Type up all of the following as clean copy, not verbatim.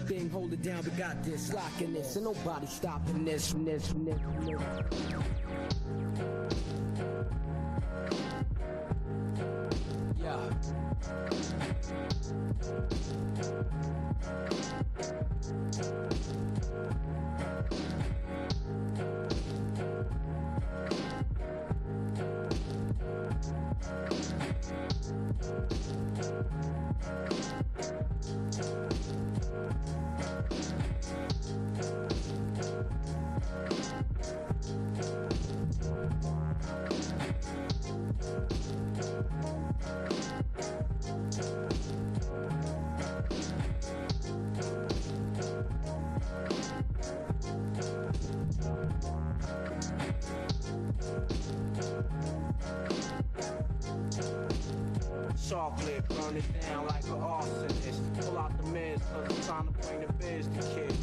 thing, hold it down, we got this, locking this, and nobody stopping this. Chocolate, burn it down like an arsonist. Pull out the mist, cause it's time to bring the biz to kids.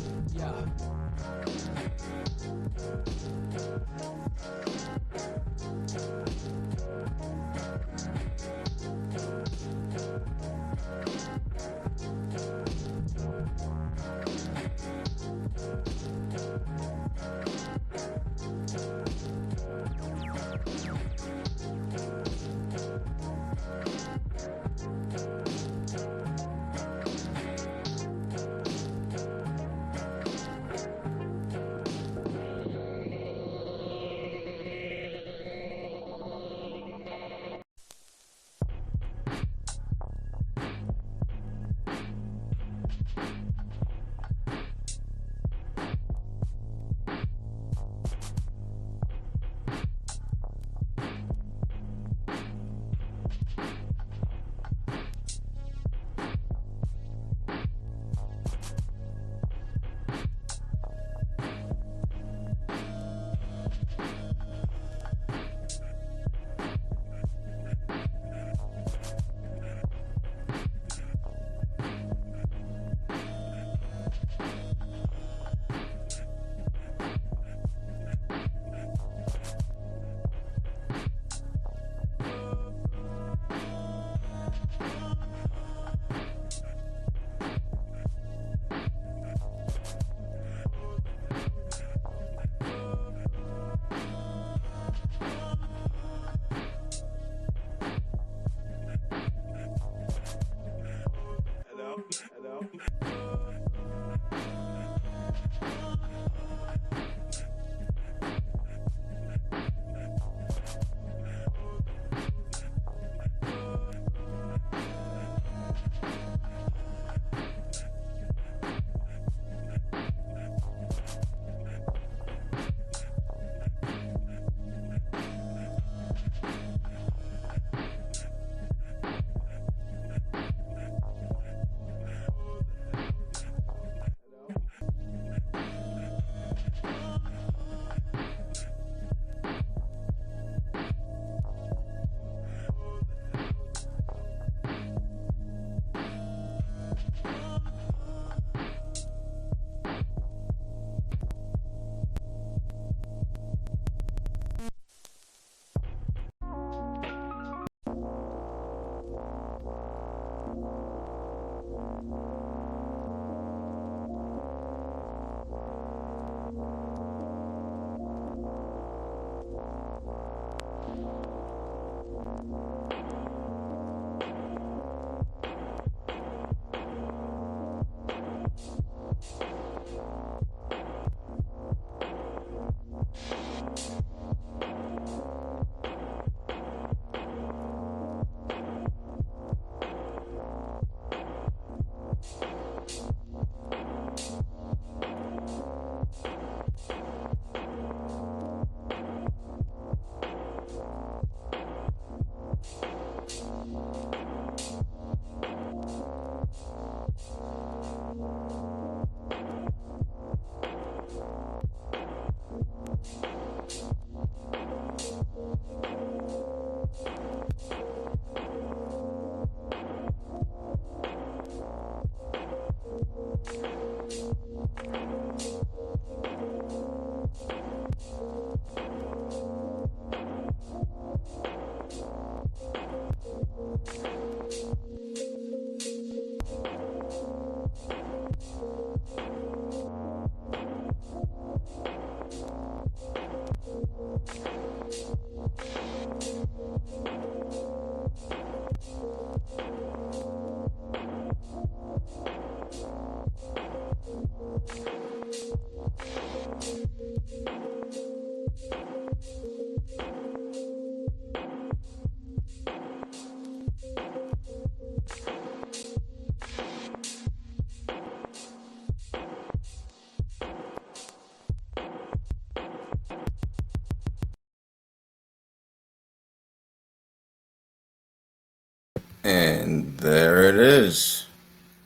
And there it is.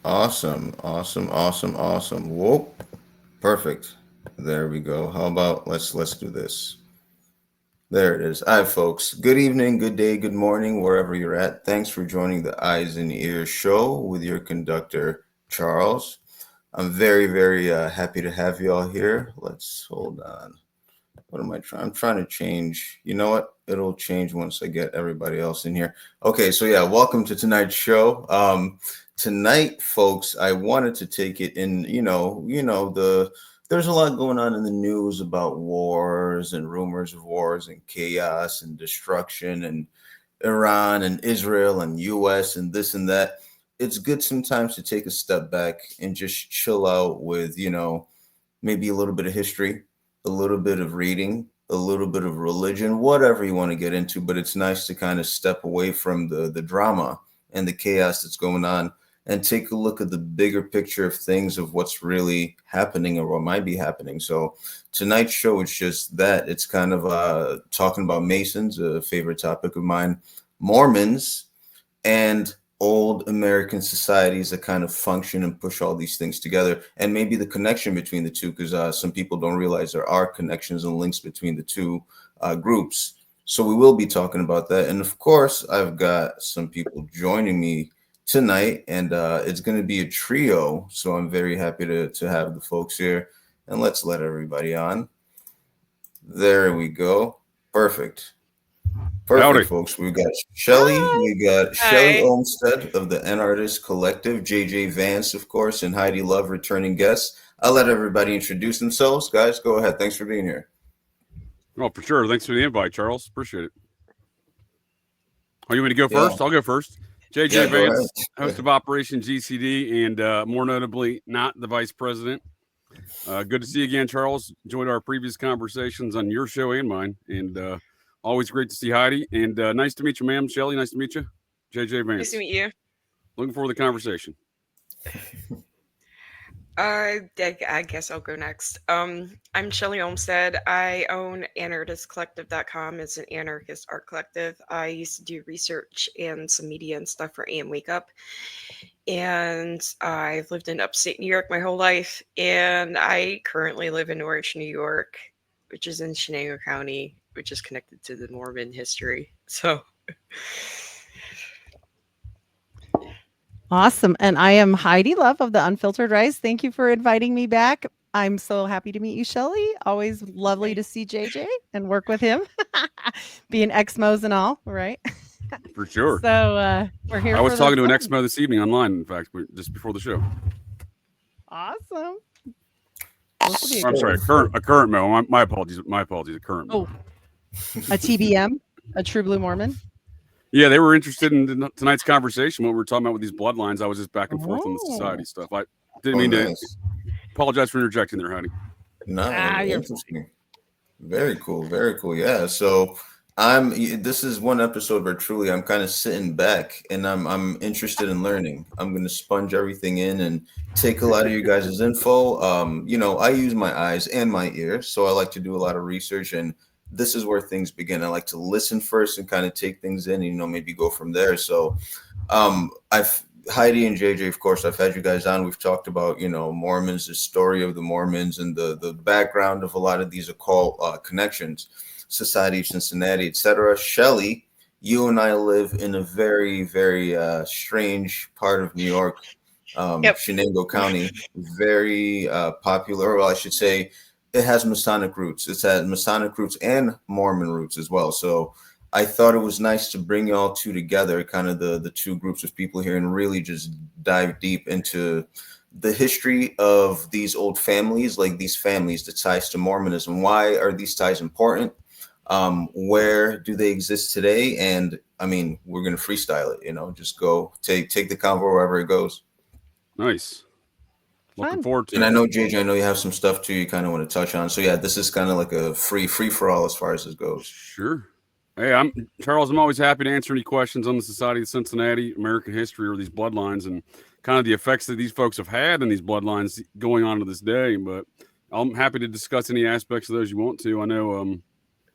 Awesome, awesome, awesome, awesome. Whoa, perfect. There we go. How about let's do this. There it is. All right, folks. Good evening, good day, good morning, wherever you're at. Thanks for joining the Eyes and Ears show with your conductor, Charles. I'm very, very happy to have you all here. Let's hold on. What am I trying? I'm trying to change. You know what? It'll change once I get everybody else in here. Okay, so yeah, welcome to tonight's show. Tonight, folks, I wanted to take it in. There's a lot going on in the news about wars and rumors of wars and chaos and destruction and Iran and Israel and U.S. and this and that. It's good sometimes to take a step back and just chill out with, maybe a little bit of history, a little bit of reading, a little bit of religion, whatever you want to get into. But it's nice to kind of step away from the drama and the chaos that's going on and take a look at the bigger picture of things, of what's really happening or what might be happening. So tonight's show is just that. It's kind of talking about Masons, a favorite topic of mine, Mormons, and old American societies that kind of function and push all these things together, and maybe the connection between the two, because some people don't realize there are connections and links between the two groups. So we will be talking about that. And of course, I've got some people joining me tonight, and it's going to be a trio. So I'm very happy to have the folks here, and let's let everybody on. There we go. Perfect. Perfect, Howdy. folks. We've got Shelly. Hi. We got Hi. Shelly Olmstead of the N Artist Collective, JJ Vance, of course, and Heidi Love, returning guests. I'll let everybody introduce themselves. Guys, go ahead. Thanks for being here. Oh, for sure. Thanks for the invite, Charles. Appreciate it. Oh, you want me to go first? I'll go first. JJ Vance, host of Operation GCD, and more notably, not the vice president. Good to see you again, Charles. Enjoyed our previous conversations on your show and mine, and always great to see Heidi. And nice to meet you, ma'am. Shelly, nice to meet you. JJ Vance. Nice to meet you. Looking forward to the conversation. I guess I'll go next. I'm Shelly Olmstead. I own anarchistcollective.com. It's an anarchist art collective. I used to do research and some media and stuff for AM Wake Up. And I've lived in upstate New York my whole life. And I currently live in Norwich, New York, which is in Shenango County, which is connected to the Mormon history. So... Awesome. And I am Heidi Love of the Unfiltered Rise. Thank you for inviting me back. I'm so happy to meet you, Shelly. Always lovely to see JJ and work with him. Being Exmos and all, right? For sure. So we're here. I was talking to an Exmo this evening online, in fact, just before the show. Awesome. I'm sorry, a current Mo. My apologies. A current Mo. A TBM, a True Blue Mormon. Yeah, they were interested in tonight's conversation. What we were talking about with these bloodlines, I was just back and forth on the society stuff. I didn't mean to apologize for interjecting there, Heidi. No, interesting. Very cool. Very cool. Yeah. So this is one episode where truly I'm kind of sitting back and I'm interested in learning. I'm going to sponge everything in and take a lot of you guys' info. I use my eyes and my ears, so I like to do a lot of research, and this is where things begin. I like to listen first and kind of take things in, and, maybe go from there. So Heidi and JJ, of course, I've had you guys on. We've talked about, Mormons, the story of the Mormons, and the background of a lot of these occult connections, Society of Cincinnati, etc. Shelly, you and I live in a very, very strange part of New York, Shenango County, very popular, well, I should say, it has Masonic roots. It's had Masonic roots and Mormon roots as well. So I thought it was nice to bring y'all two together, kind of the two groups of people here, and really just dive deep into the history of these old families, like these families, the ties to Mormonism. Why are these ties important? Where do they exist today? And I mean, we're gonna freestyle it, you know, just go take the convo wherever it goes. Nice. Looking Fun. forward to And it. I know, JJ, I know you have some stuff too you kind of want to touch on. So yeah, this is kind of like a free for all as far as this goes. Sure. Hey, I'm Charles. I'm always happy to answer any questions on the Society of Cincinnati, American history, or these bloodlines, and kind of the effects that these folks have had in these bloodlines going on to this day. But I'm happy to discuss any aspects of those you want to. I know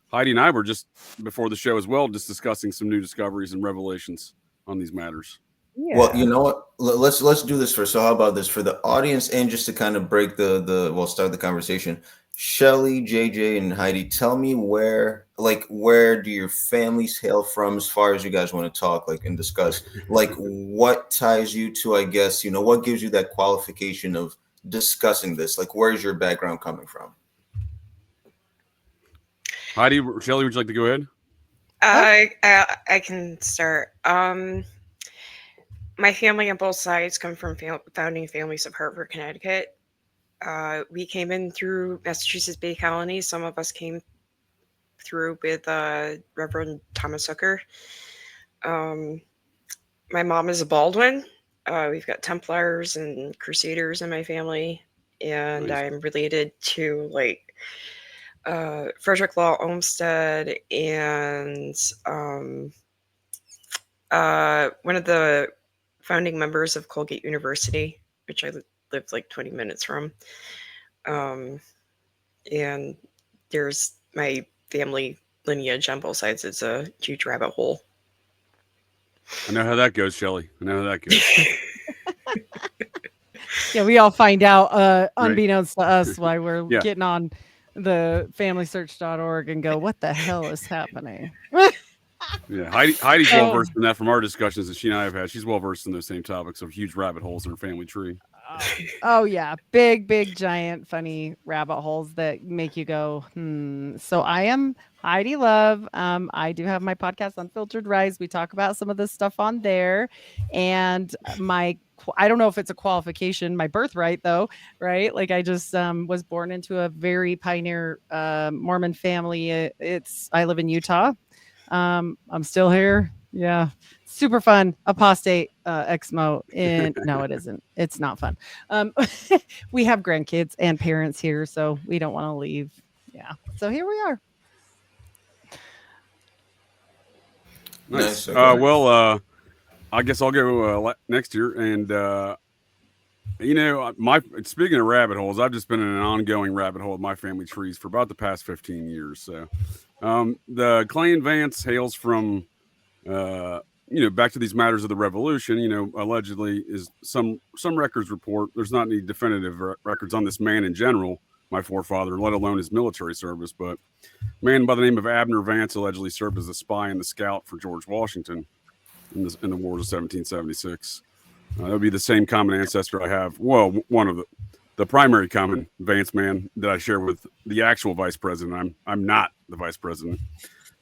Heidi and I were just before the show as well, just discussing some new discoveries and revelations on these matters. Yeah. Well, you know what? Let's do this first. So how about this for the audience, and just to kind of break start the conversation. Shelly, JJ, and Heidi, tell me where do your families hail from, as far as you guys want to talk, like, and discuss, like, what ties you to, I guess, you know, what gives you that qualification of discussing this? Like, where's your background coming from? Heidi, Shelly, would you like to go ahead? I can start. My family on both sides come from founding families of Hartford, Connecticut. We came in through Massachusetts Bay Colony. Some of us came through with Reverend Thomas Hooker. My mom is a Baldwin. We've got Templars and Crusaders in my family, and Nice. I'm related to like Frederick Law Olmsted and one of the founding members of Colgate University, which I lived like 20 minutes from. And there's my family lineage on both sides. It's a huge rabbit hole. I know how that goes, Shelly. I know how that goes. Yeah, we all find out unbeknownst to us why we're Yeah. getting on the familysearch.org and go, what the hell is happening? Yeah, Heidi's well versed in that from our discussions that she and I have had. She's well versed in those same topics of huge rabbit holes in her family tree. Oh yeah, big, giant, funny rabbit holes that make you go, So I am Heidi Love. I do have my podcast, Unfiltered Rise. We talk about some of this stuff on there, and I don't know if it's a qualification, my birthright though, right? Like I just was born into a very pioneer Mormon family. I live in Utah. I'm still here. Yeah. Super fun. Apostate Exmo. And no, it isn't. It's not fun. We have grandkids and parents here, so we don't want to leave. Yeah. So here we are. Nice. Well, I guess I'll go next year. And, you know, speaking of rabbit holes, I've just been in an ongoing rabbit hole of my family trees for about the past 15 years. So the Clan Vance hails from, you know, back to these matters of the Revolution, you know, allegedly is some records report. There's not any definitive records on this man in general, my forefather, let alone his military service. But a man by the name of Abner Vance allegedly served as a spy and the scout for George Washington in the wars of 1776. That would be the same common ancestor I have. Well, one of the primary common Vance man that I share with the actual vice president. I'm not the vice president.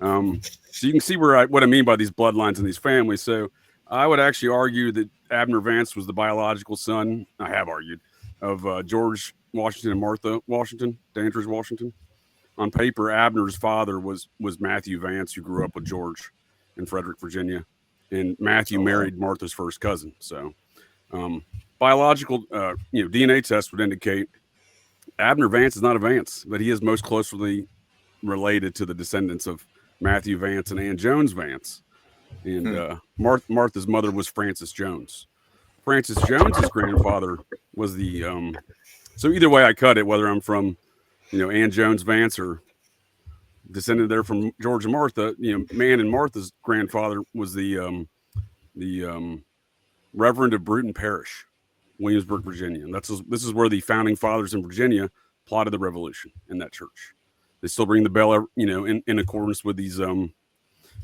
So you can see what I mean by these bloodlines and these families. So I would actually argue that Abner Vance was the biological son, I have argued, of George Washington and Martha Washington, Dandridge Washington. On paper, Abner's father was Matthew Vance, who grew up with George in Frederick, Virginia. And Matthew married Martha's first cousin. So biological DNA tests would indicate Abner Vance is not a Vance, but he is most closely related to the descendants of Matthew Vance and Ann Jones Vance. And Martha's mother was Frances Jones. Frances Jones's grandfather was the so either way I cut it, whether I'm from, you know, Ann Jones Vance or descended there from George and Martha, you know, Man and Martha's grandfather was the Reverend of Bruton Parish, Williamsburg, Virginia. And this is where the founding fathers in Virginia plotted the revolution in that church. They still ring the bell, you know, in accordance with these, in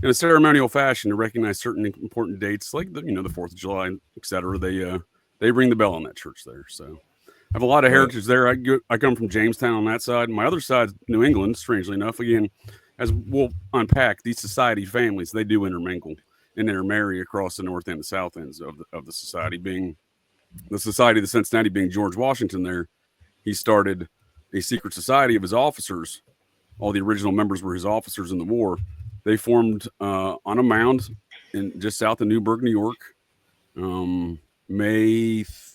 a ceremonial fashion to recognize certain important dates, like the 4th of July, et cetera. They ring the bell on that church there. So I have a lot of heritage there. I come from Jamestown on that side. My other side's New England, strangely enough. Again, as we'll unpack, these society families, they do intermingle and intermarry across the north and the south ends of the society. Being the Society of the Cincinnati, being George Washington there, he started a secret society of his officers all the original members were his officers in the war. They formed on a mound in just south of Newburgh, New York.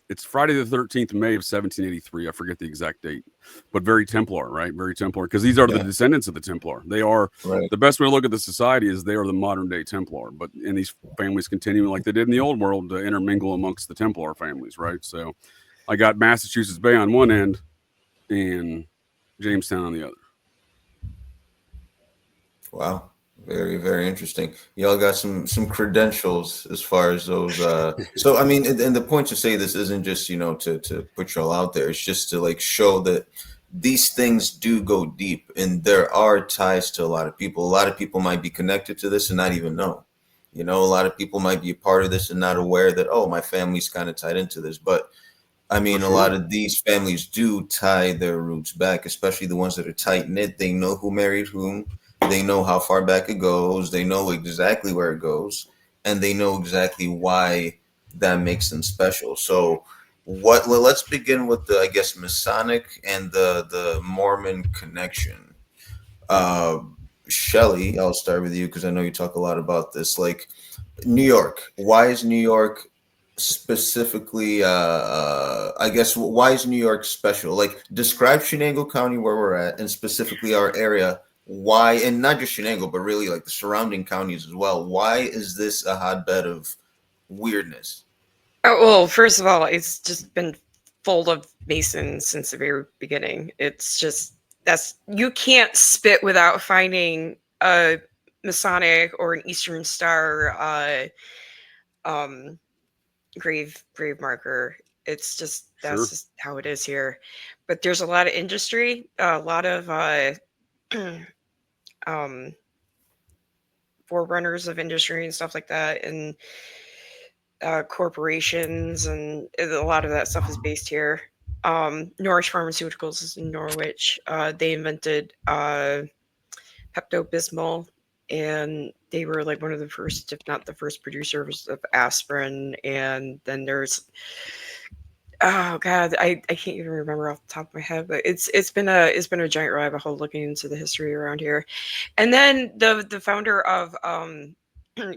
It's Friday the 13th of May of 1783. I forget the exact date, but very Templar, right? Very Templar, because these are the descendants of the Templar. They are the best way to look at the society is they are the modern day Templar, but and these families continue like they did in the old world to intermingle amongst the Templar families, right? So I got Massachusetts Bay on one end and Jamestown on the other. Wow. Very, very interesting. Y'all got some credentials as far as those. So, I mean, and the point to say this isn't just, you know, to put y'all out there. It's just to like show that these things do go deep and there are ties to a lot of people. A lot of people might be connected to this and not even know. You know, a lot of people might be a part of this and not aware that, oh, my family's kind of tied into this. But I mean, a lot of these families do tie their roots back, especially the ones that are tight knit. They know who married whom. They know how far back it goes. They know exactly where it goes, and they know exactly why that makes them special. So, let's begin with the, I guess, Masonic and the Mormon connection. Shelly, I'll start with you because I know you talk a lot about this. Like New York, why is New York specifically? I guess why is New York special? Like describe Shenango County where we're at, and specifically our area. Why, and not just Shenango, but really like the surrounding counties as well. Why is this a hotbed of weirdness? Oh, well, first of all, it's just been full of Masons since the very beginning. It's just you can't spit without finding a Masonic or an Eastern Star grave marker. It's just just how it is here. But there's a lot of industry, a lot of forerunners of industry and stuff like that, and corporations, and a lot of that stuff is based here. Norwich Pharmaceuticals is in Norwich. They invented Pepto-Bismol, and they were like one of the first, if not the first, producers of aspirin. And then there's oh god, I can't even remember off the top of my head, but it's been a giant rabbit hole looking into the history around here. And then the founder of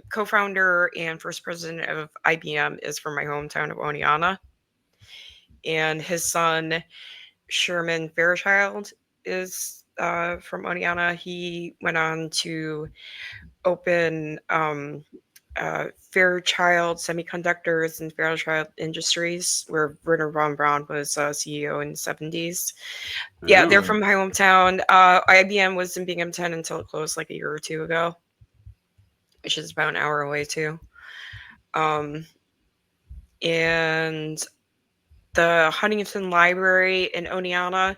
co-founder and first president of IBM is from my hometown of Oneonta, and his son Sherman Fairchild is from Oneonta. He went on to open Fairchild Semiconductors and Fairchild Industries, where Werner von Braun was CEO in the 70s. Yeah, they're from my hometown. IBM was in Binghamton until it closed like a year or two ago, which is about an hour away too. And the Huntington Library in Oneonta,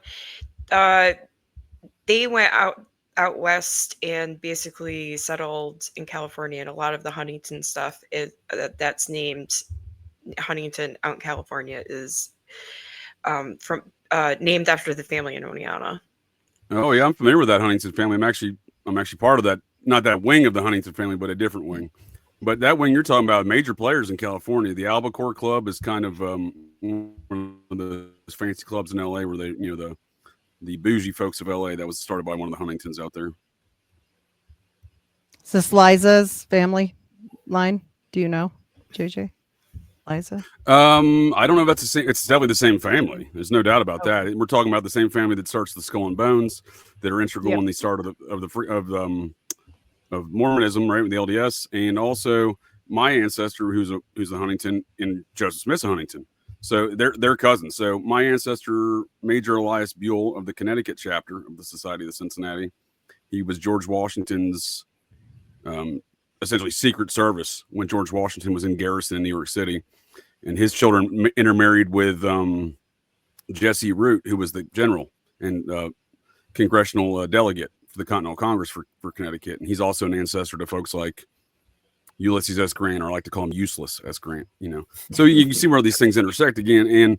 they went out west and basically settled in California, and a lot of the Huntington stuff that's named Huntington out in California is from named after the family in Oneonta. Oh yeah, I'm familiar with that Huntington family. I'm actually part of that, not that wing of the Huntington family, but a different wing. But that wing you're talking about, major players in California. The Albacore Club is kind of one of the fancy clubs in LA where they, you know, the bougie folks of LA. That was started by one of the Huntingtons out there. Is this Liza's family line? Do you know, JJ? Liza? I don't know if that's the same. It's definitely the same family. There's no doubt about that. We're talking about the same family that starts the Skull and Bones, that are integral in the start of Mormonism, right, with the LDS, and also my ancestor, who's a Huntington, and Joseph Smith's a Huntington. So they're cousins. So my ancestor, Major Elias Buell of the Connecticut chapter of the Society of Cincinnati, he was George Washington's essentially Secret Service when George Washington was in garrison in New York City, and his children intermarried with Jesse Root, who was the general and congressional delegate for the Continental Congress for Connecticut, and he's also an ancestor to folks like Ulysses S. Grant, or I like to call him Useless S. Grant, you know. So you can see where these things intersect again. And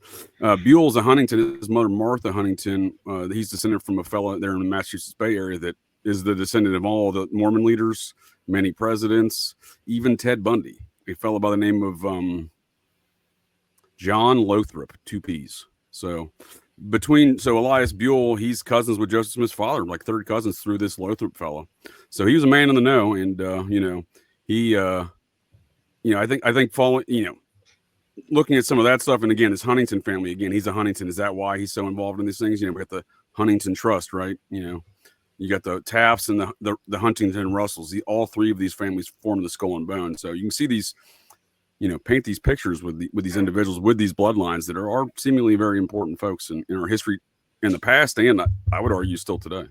Buell's a Huntington. His mother, Martha Huntington, he's descended from a fellow there in the Massachusetts Bay Area that is the descendant of all the Mormon leaders, many presidents, even Ted Bundy, a fellow by the name of John Lothrop, 2 P's. So so Elias Buell, he's cousins with Joseph Smith's father, like third cousins through this Lothrop fellow. So he was a man in the know, and he I think following, looking at some of that stuff, and again, his Huntington family, again, he's a Huntington. Is that why he's so involved in these things? We got the Huntington Trust, right? You got the Tafts and the Huntington Russells. All three of these families form the Skull and Bone. So you can see these, paint these pictures with these individuals with these bloodlines that are seemingly very important folks in our history in the past, and I would argue still today.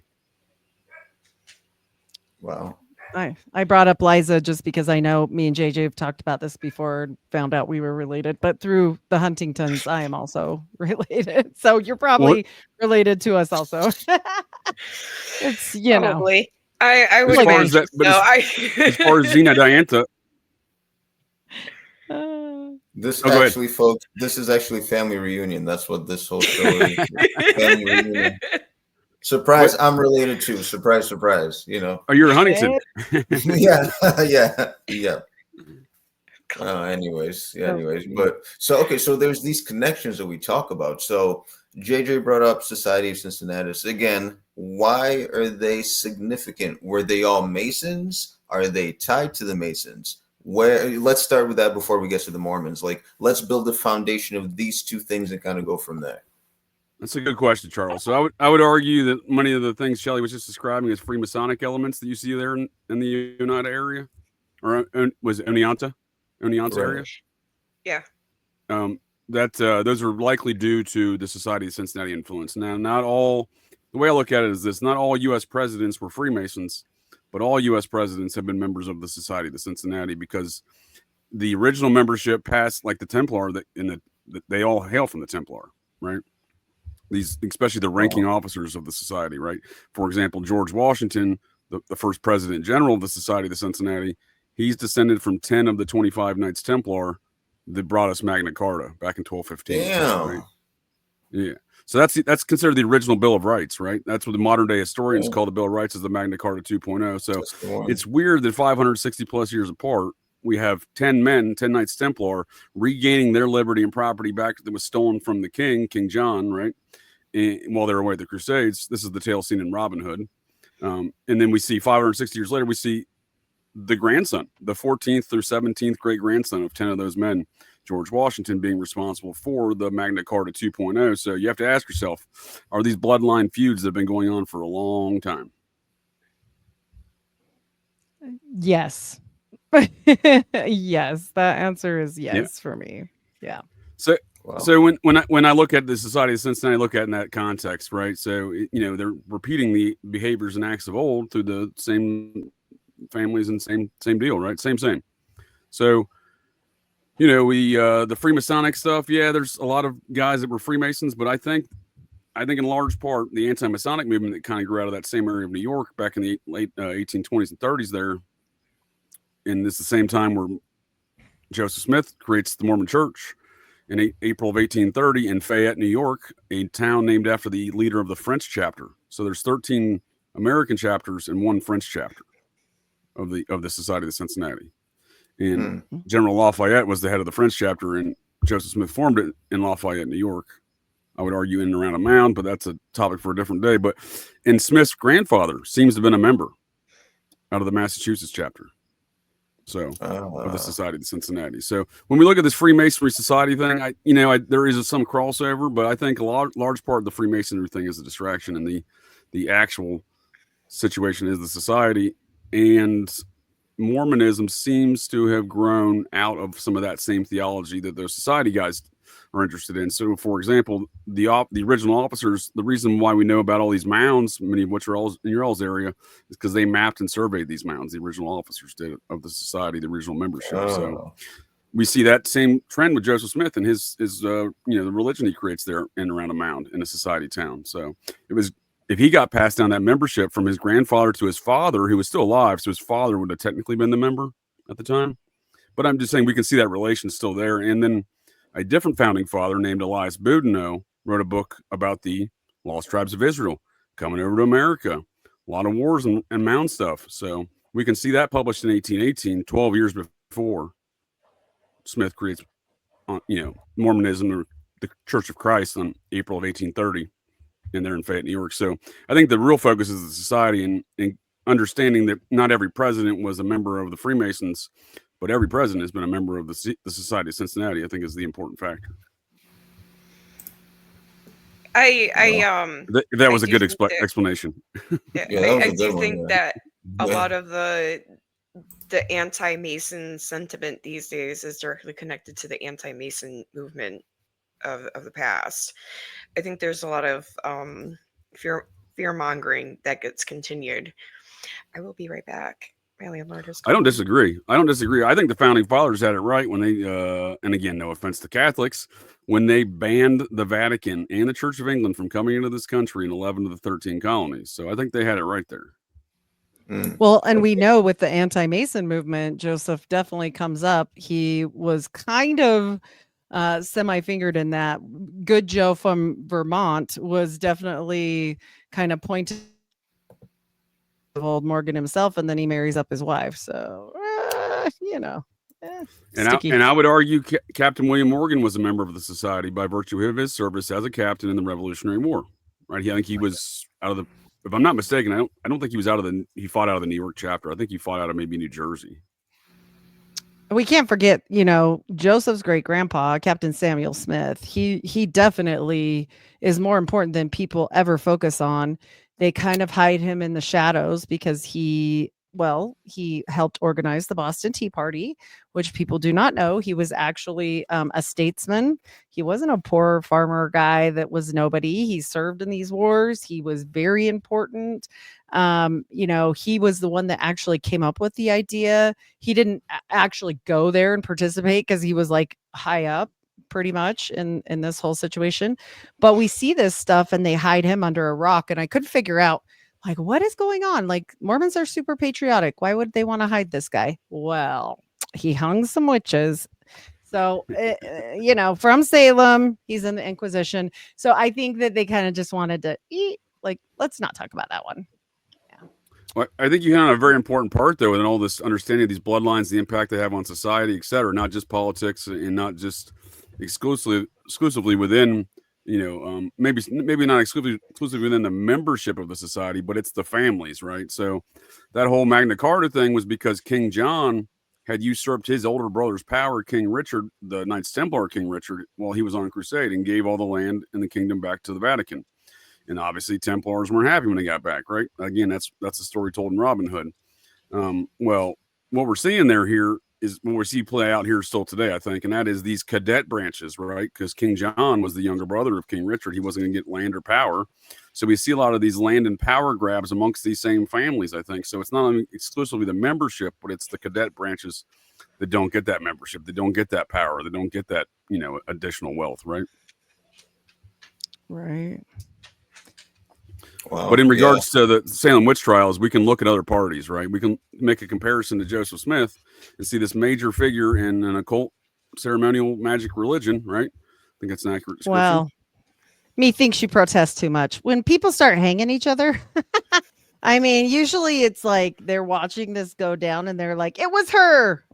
Wow. I brought up Liza just because I know me and JJ have talked about this before, found out we were related, but through the Huntingtons, I am also related. So you're probably related to us also. It's, probably. I would as far as that, but as far as Xena Diantha. This actually, folks, this is actually family reunion. That's what this whole show is. Family reunion. Surprise, I'm related too. Surprise, surprise. Oh, you're a Huntington. yeah. Anyways. But so there's these connections that we talk about. So JJ brought up Society of Cincinnati. Again, why are they significant? Were they all Masons? Are they tied to the Masons? Let's start with that before we get to the Mormons. Let's build the foundation of these two things and kind of go from there. That's a good question, Charles. So I would argue that many of the things Shelly was just describing as Freemasonic elements that you see there in the Oneida area, or was it Oneonta area? Yeah. Those are likely due to the Society of Cincinnati influence. Now, not all. The way I look at it is this: not all U.S. presidents were Freemasons, but all U.S. presidents have been members of the Society of Cincinnati, because the original membership passed, like the Templar, they all hail from the Templar, right? These, especially the ranking officers of the society, right? For example, George Washington, the first president general of the Society of Cincinnati, he's descended from 10 of the 25 Knights Templar that brought us Magna Carta back in 1215. Damn. Right? Yeah. So that's considered the original Bill of Rights, right? That's what the modern day historians call the Bill of Rights, as the Magna Carta 2.0. So it's weird that 560 plus years apart, we have 10 Knights Templar regaining their liberty and property back that was stolen from the King John, right? And while they're away at the Crusades. This is the tale seen in Robin Hood. And then we see 560 years later, we see the grandson, the 14th through 17th great grandson of 10 of those men, George Washington, being responsible for the Magna Carta 2.0. So you have to ask yourself, are these bloodline feuds that have been going on for a long time? Yes. Yes. That answer is yes for me. Yeah. So when I look at the Society of Cincinnati, I look at it in that context, right? So, they're repeating the behaviors and acts of old through the same families and same deal, right? Same. So, the Freemasonic stuff, there's a lot of guys that were Freemasons, but I think in large part, the anti-Masonic movement that kind of grew out of that same area of New York back in the late 1820s and 30s there, and this is the same time where Joseph Smith creates the Mormon Church in April of 1830 in Fayette, New York, a town named after the leader of the French chapter. So there's 13 American chapters and one French chapter of the Society of Cincinnati. And General Lafayette was the head of the French chapter, and Joseph Smith formed it in Lafayette, New York. I would argue in and around a mound, but that's a topic for a different day. And Smith's grandfather seems to have been a member out of the Massachusetts chapter. So of the Society of Cincinnati. So when we look at this Freemasonry society thing, there is some crossover, but I think a large part of the Freemasonry thing is a distraction, and the actual situation is the society. And Mormonism seems to have grown out of some of that same theology that those society guys are interested in. So, for example, the original officers, the reason why we know about all these mounds, many of which are all in your all's area, is because they mapped and surveyed these mounds. The original officers did of the society, the original membership. So we see that same trend with Joseph Smith and his the religion he creates there in around a mound in a society town. So it was, if he got passed down that membership from his grandfather to his father, who was still alive, so his father would have technically been the member at the time. But I'm just saying we can see that relation still there. And then a different founding father named Elias Boudinot wrote a book about the Lost Tribes of Israel coming over to America. A lot of wars and mound stuff. So we can see that published in 1818, 12 years before Smith creates, Mormonism, or the Church of Christ on April of 1830, and they're in Fayette, New York. So I think the real focus is the society and understanding that not every president was a member of the Freemasons, but every president has been a member of the Society of Cincinnati. I think is the important factor. That was a good explanation. I do think that a lot of the anti-Mason sentiment these days is directly connected to the anti-Mason movement of the past. I think there's a lot of fear mongering that gets continued. I will be right back. My landlord is calling. I don't disagree. I think the founding fathers had it right when they, and again, no offense to Catholics, when they banned the Vatican and the Church of England from coming into this country in 11 of the 13 colonies. So I think they had it right there. Well, and we know with the anti-Mason movement, Joseph definitely comes up. He was kind of semi-fingered in that. Good Joe from Vermont was definitely kind of pointed of old Morgan himself, and then he marries up his wife. So, And I would argue Captain William Morgan was a member of the society by virtue of his service as a captain in the Revolutionary War. Right? I think he was out of the. If I'm not mistaken, I don't think he was he fought out of the New York chapter. I think he fought out of maybe New Jersey. We can't forget, Joseph's great grandpa, Captain Samuel Smith. He definitely is more important than people ever focus on. They kind of hide him in the shadows because he helped organize the Boston Tea Party, which people do not know. He was actually a statesman. He wasn't a poor farmer guy that was nobody. He served in these wars. He was very important. He was the one that actually came up with the idea. He didn't actually go there and participate because he was like high up pretty much in this whole situation. But we see this stuff and they hide him under a rock. And I couldn't figure out, like, what is going on? Like, Mormons are super patriotic. Why would they want to hide this guy? Well, he hung some witches. So, from Salem, he's in the Inquisition. So I think that they kind of just wanted to let's not talk about that one. Yeah. Well, I think you hit on a very important part, though, in all this understanding of these bloodlines, the impact they have on society, et cetera, not just politics and not just exclusively within, maybe not exclusively within the membership of the society, but it's the families, right? So that whole Magna Carta thing was because King John had usurped his older brother's power, King Richard, the Knights Templar King Richard, while he was on a crusade, and gave all the land and the kingdom back to the Vatican. And obviously Templars weren't happy when they got back, right? Again, that's a story told in Robin Hood. Well, what we're seeing here is what we see play out here still today, I think, and that is these cadet branches, right? Because King John was the younger brother of King Richard. He wasn't going to get land or power. So we see a lot of these land and power grabs amongst these same families, I think. So it's not only exclusively the membership, but it's the cadet branches that don't get that membership, that don't get that power, that don't get that, additional wealth, right? Right. Wow. But in regards to the Salem witch trials, we can look at other parties, right? We can make a comparison to Joseph Smith and see this major figure in an occult ceremonial magic religion, right? I think that's an accurate description. Well, methinks you protest too much. When people start hanging each other, I mean, usually it's like they're watching this go down and they're like, it was her.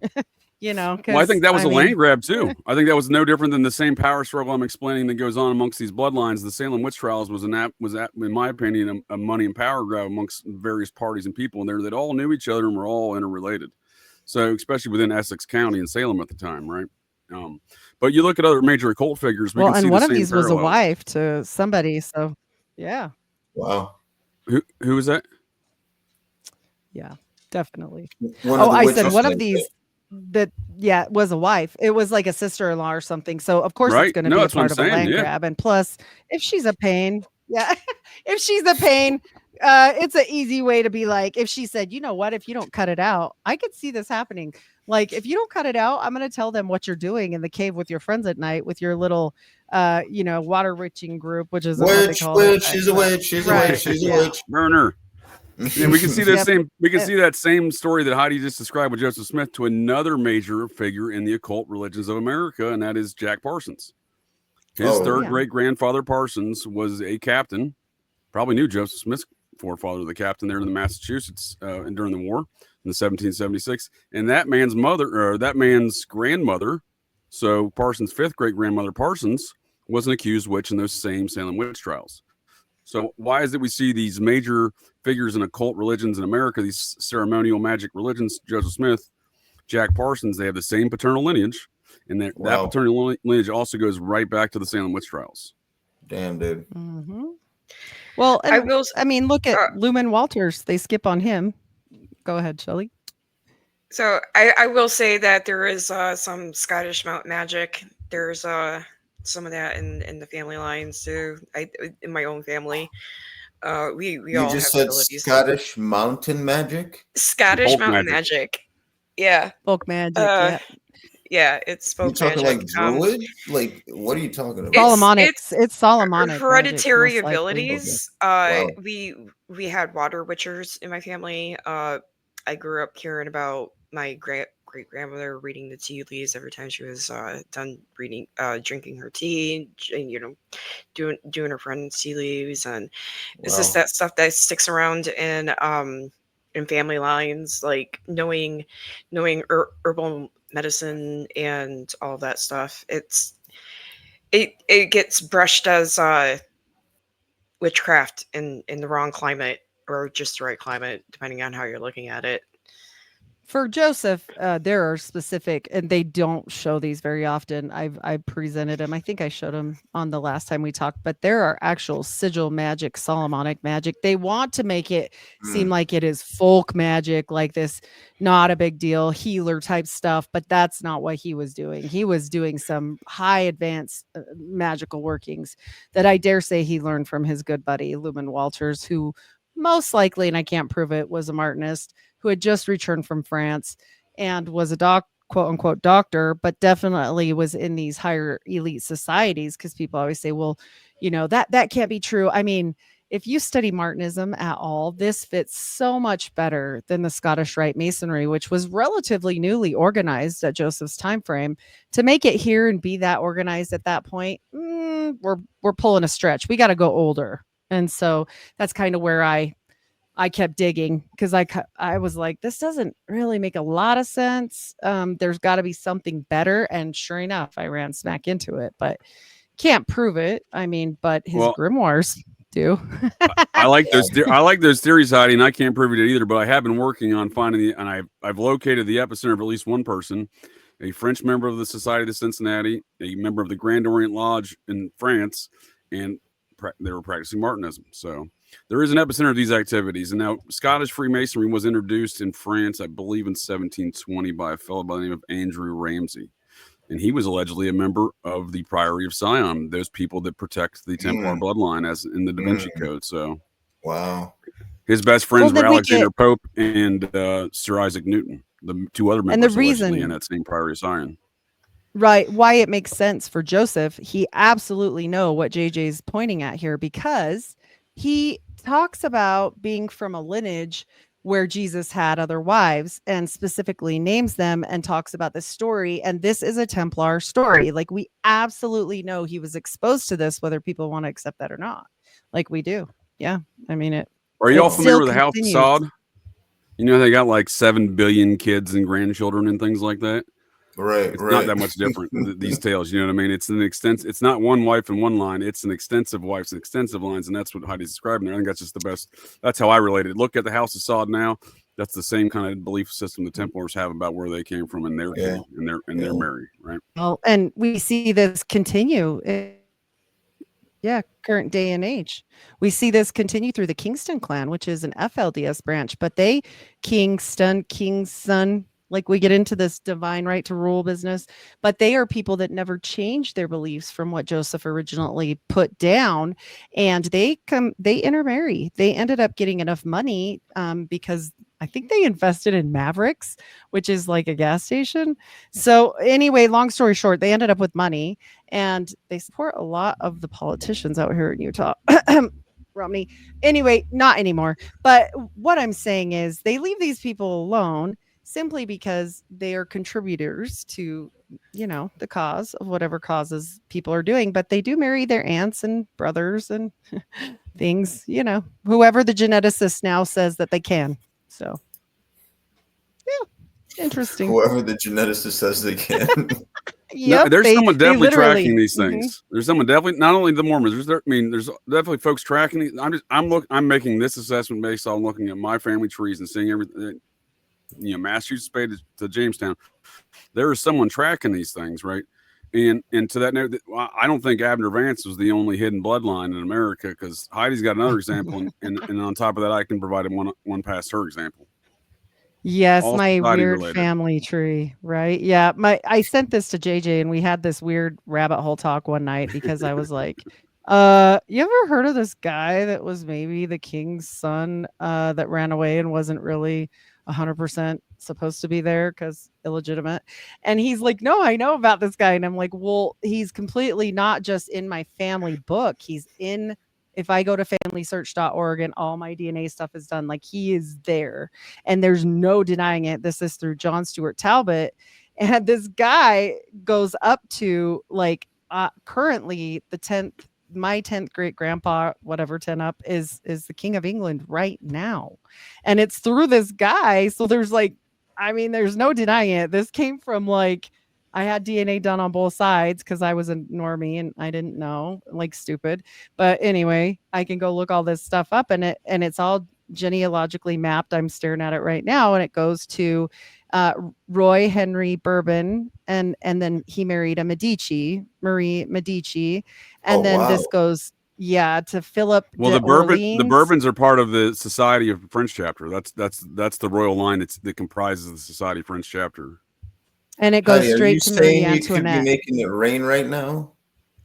Well, I think that was a land grab too. I think that was no different than the same power struggle I'm explaining that goes on amongst these bloodlines. The Salem witch trials was in my opinion, a money and power grab amongst various parties and people in there that all knew each other and were all interrelated. So, especially within Essex County and Salem at the time, right? But you look at other major occult figures. We can see one the of these parallels. was a wife to somebody. So, yeah. Wow. Who was that? Yeah, definitely. I said one of these. It was a wife. It was like a sister-in-law or something. So of course it's going to be a part of a land grab. And plus, if she's a pain, it's an easy way to be like, if she said, you know what, if you don't cut it out, I could see this happening. Like, if you don't cut it out, I'm going to tell them what you're doing in the cave with your friends at night with your little, water witching group, which is witch. She's a witch. She's a witch. She's a witch. Burner. And we can see see that same story that Heidi just described with Joseph Smith to another major figure in the occult religions of America, and that is Jack Parsons. His third great grandfather Parsons was a captain. Probably knew Joseph Smith's forefather, the captain there in the Massachusetts during the war in 1776. And that man's grandmother, so Parsons' fifth great grandmother Parsons, was an accused witch in those same Salem witch trials. So why is it we see these major figures in occult religions in America, these ceremonial magic religions, Joseph Smith, Jack Parsons, they have the same paternal lineage, and that paternal lineage also goes right back to the Salem witch trials. Damn, dude. Mm-hmm. Well, I mean, look at Lumen Walters. They skip on him. Go ahead, Shelly. So I will say that there is some Scottish mountain magic. There's some of that in the family lines too. In my own family, we you all just have said abilities. Scottish mountain magic. Scottish folk mountain magic. Yeah. Folk magic. Yeah, it's folk You're talking magic. like druid? Like, what are you talking about? It's Solomonic hereditary magic, abilities. Wow. We had water witchers in my family. I grew up hearing about my great grandmother reading the tea leaves every time she was done reading, drinking her tea, and doing her friend's tea leaves, and it's just that stuff that sticks around in family lines, like knowing herbal medicine and all that stuff. It gets brushed as witchcraft in the wrong climate, or just the right climate, depending on how you're looking at it. For Joseph, there are specific, and they don't show these very often. I presented them. I think I showed them on the last time we talked, but there are actual sigil magic, Solomonic magic. They want to make it seem like it is folk magic, like this, not a big deal, healer type stuff, but that's not what he was doing. He was doing some high advanced magical workings that I dare say he learned from his good buddy, Lumen Walters, who most likely, and I can't prove it, was a Martinist who had just returned from France and was a quote unquote doctor, but definitely was in these higher elite societies, because people always say, well, that can't be true. I mean, if you study Martinism at all, this fits so much better than the Scottish Rite Masonry, which was relatively newly organized at Joseph's time frame. To make it here and be that organized at that point, we're pulling a stretch. We got to go older. And so that's kind of where I kept digging, because I was like, this doesn't really make a lot of sense. There's got to be something better. And sure enough, I ran smack into it, but can't prove it. I mean, but his grimoires do. I like those theories, Heidi, and I can't prove it either. But I have been working on finding and I've located the epicenter of at least one person, a French member of the Society of Cincinnati, a member of the Grand Orient Lodge in France, and they were practicing Martinism. So there is an epicenter of these activities. And now Scottish Freemasonry was introduced in France, I believe, in 1720 by a fellow by the name of Andrew Ramsay. And he was allegedly a member of the Priory of Sion, those people that protect the Templar bloodline as in the Da Vinci Code. So his best friends were Alexander Pope and Sir Isaac Newton, the two other members allegedly in that same Priory of Sion. Right. Why it makes sense for Joseph, he absolutely know what JJ's pointing at here, because he talks about being from a lineage where Jesus had other wives, and specifically names them and talks about this story. And this is a Templar story. Like, we absolutely know he was exposed to this, whether people want to accept that or not. Like we do. Yeah. I mean, Are you all familiar with the House of Sod? You know, they got like 7 billion kids and grandchildren and things like that. It's not that much different, these tales. You know what I mean? It's not one wife and one line. It's an extensive wives and extensive lines. And that's what Heidi's describing there. I think that's just the best. That's how I related. Look at the House of Sod now. That's the same kind of belief system the Templars have about where they came from and their king and their Mary, right? Well, and we see this continue. Current day and age. We see this continue through the Kingston clan, which is an FLDS branch, but King's son, like we get into this divine right to rule business, but they are people that never changed their beliefs from what Joseph originally put down. And they intermarry. They ended up getting enough money because I think they invested in Mavericks, which is like a gas station. So anyway, long story short, they ended up with money, and they support a lot of the politicians out here in Utah. Romney. Anyway, not anymore. But what I'm saying is they leave these people alone simply because they are contributors to, the cause of whatever causes people are doing. But they do marry their aunts and brothers and things, whoever the geneticist now says that they can. So, yeah, interesting. Whoever the geneticist says they can. Yep, there's someone they definitely literally tracking these things. There's someone definitely, not only the Mormons. There's definitely folks tracking these. I'm making this assessment based on looking at my family trees and seeing everything. Massachusetts Bay to Jamestown. There is someone tracking these things, right? And to that note, I don't think Abner Vance was the only hidden bloodline in America, because Heidi's got another example, and on top of that, I can provide him one past her example. Yes, All my society weird related. family tree, right? Yeah, I sent this to JJ and we had this weird rabbit hole talk one night because I was like, you ever heard of this guy that was maybe the king's son that ran away and wasn't really 100% supposed to be there because illegitimate? And he's like, no, I know about this guy. And I'm like, well, he's completely not just in my family book. He's in, if I go to familysearch.org and all my DNA stuff is done, like he is there. And there's no denying it. This is through John Stewart Talbot. And this guy goes up to like currently the 10th, my 10th great grandpa, whatever 10 up is the King of England right now. And it's through this guy. So there's like, I mean, there's no denying it. This came from like, I had DNA done on both sides because I was a normie and I didn't know, like stupid. But anyway, I can go look all this stuff up and it's all genealogically mapped. I'm staring at it right now, and it goes to Roy Henry Bourbon, and then he married a Marie Medici, and then wow. this goes to Philip. Well, the Bourbons are part of the Society of French chapter. That's the royal line that comprises the Society French chapter. And it goes Heidi, straight to Marie Antoinette. You could be making it rain right now.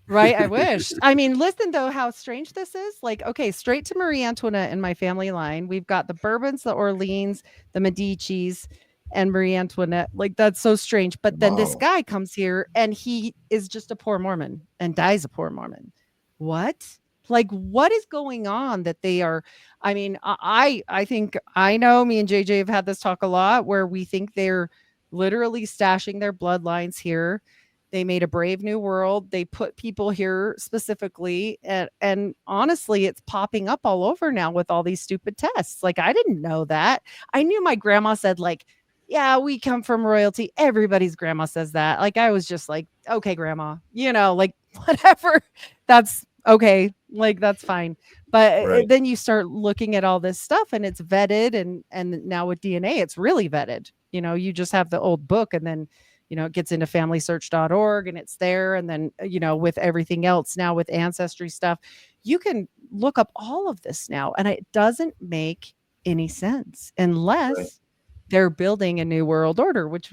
Right, I wish. I mean, listen though, how strange this is. Like, okay, straight to Marie Antoinette in my family line. We've got the Bourbons, the Orleans, the Medicis, and Marie Antoinette. Like, that's so strange. But then this guy comes here and he is just a poor Mormon and dies a poor Mormon. What? Like, what is going on that they are? I mean, I think I know me and JJ have had this talk a lot where we think they're literally stashing their bloodlines here. They made a brave new world. They put people here specifically. And honestly, it's popping up all over now with all these stupid tests. Like, I didn't know that. I knew my grandma said, like, yeah, we come from royalty. Everybody's grandma says that. Like, I was just like, okay, grandma, like whatever. That's okay. Like, that's fine. But then you start looking at all this stuff and it's vetted. And now with DNA, it's really vetted. You just have the old book and then it gets into familysearch.org and it's there. And then, with everything else now with ancestry stuff, you can look up all of this now. And it doesn't make any sense unless they're building a new world order, which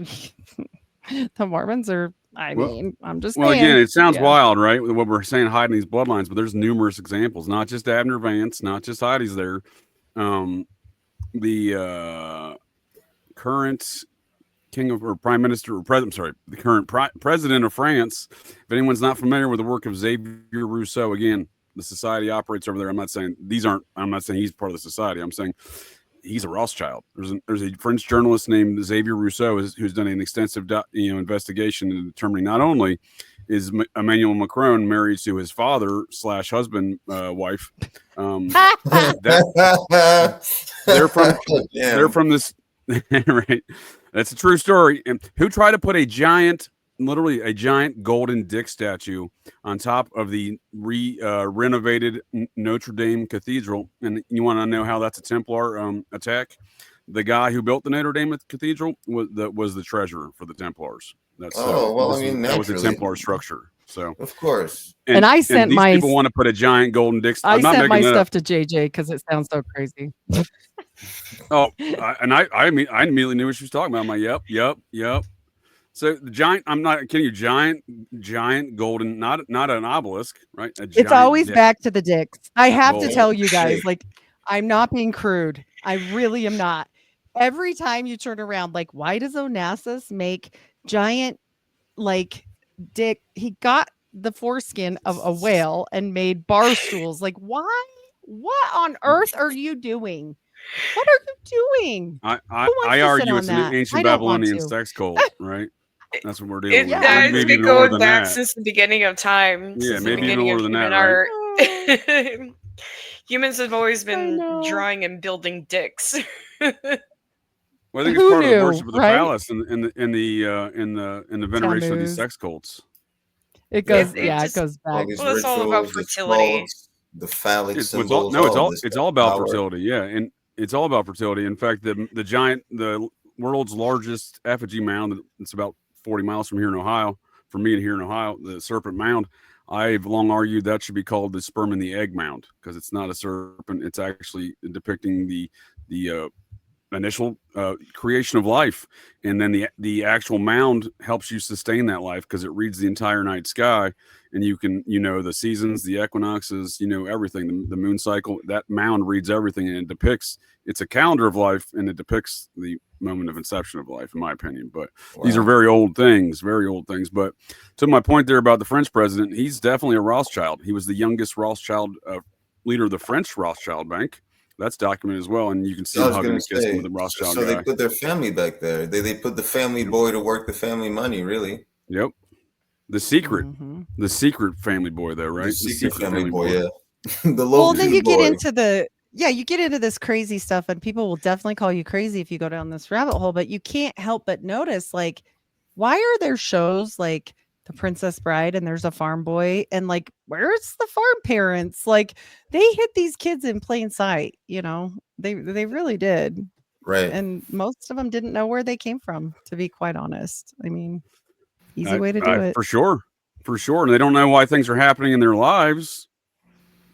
the Mormons are. I'm just saying. Again, it sounds wild, right? What we're saying, hiding these bloodlines, but there's numerous examples, not just Abner Vance, not just Heidi's there. The current the current president of France. If anyone's not familiar with the work of Xavier Rousseau, again, the society operates over there. I'm not saying he's part of the society. I'm saying he's a Rothschild. There's a French journalist named Xavier Rousseau who's done an extensive investigation in determining not only is Emmanuel Macron married to his father / husband wife. They're from this right. That's a true story. And who tried to put literally a giant golden dick statue on top of the renovated Notre Dame Cathedral? And you want to know how that's a Templar attack? The guy who built the Notre Dame Cathedral was the treasurer for the Templars. That was a Templar structure. So of course. And I sent these people want to put a giant golden dick. I sent my stuff to JJ because it sounds so crazy. I immediately knew what she was talking about. I'm like, yep. So the giant, I'm not kidding you, giant golden, not an obelisk, right? It's always dick. Back to the dicks. I have to tell you guys, like, I'm not being crude. I really am not. Every time you turn around, like, why does Onassis make giant, like, dick? He got the foreskin of a whale and made bar stools. Like, why? What on earth are you doing? What are you doing? I argue it's an ancient Babylonian sex cult, right? That's what we're dealing with. It's been going back since the beginning of time. Yeah, maybe even older than that, right? Humans have always been drawing and building dicks. Well, I think it's Who part of the knew, worship of the right? phallus in the veneration of these Tammuz. sex cults. It Yeah. goes, It yeah, it just goes All back. these well, it's all about rituals, the fertility. cults, the phallic It's what's all symbols, no, all of this it's stuff, all about power. fertility. Yeah, and it's all about fertility. In fact, the world's largest effigy mound, it's about 40 miles from here in Ohio. From me and here in Ohio, the Serpent Mound. I've long argued that should be called the Sperm and the Egg Mound because it's not a serpent. It's actually depicting the initial creation of life, and then the actual mound helps you sustain that life because it reads the entire night sky, and you can the seasons, the equinoxes, everything, the moon cycle. That mound reads everything, and it depicts. It's a calendar of life, and it depicts the moment of inception of life, in my opinion. But these are very old things. But to my point there about the French president, he's definitely a Rothschild. He was the youngest Rothschild leader of the French Rothschild Bank. That's documented as well, and you can see him hugging and kissing with the Rothschild so guy. they put their family back there. They put the family boy to work the family money, really. Yep. The secret family boy, though, right? The secret family boy, yeah. The Well, then you boy. get into you get into this crazy stuff, and people will definitely call you crazy if you go down this rabbit hole. But you can't help but notice, like, why are there shows like The Princess Bride and there's a farm boy, and like, where's the farm parents? Like, they hit these kids in plain sight. They really did. Right. And most of them didn't know where they came from, to be quite honest. I mean, easy way to do it. For sure. And they don't know why things are happening in their lives.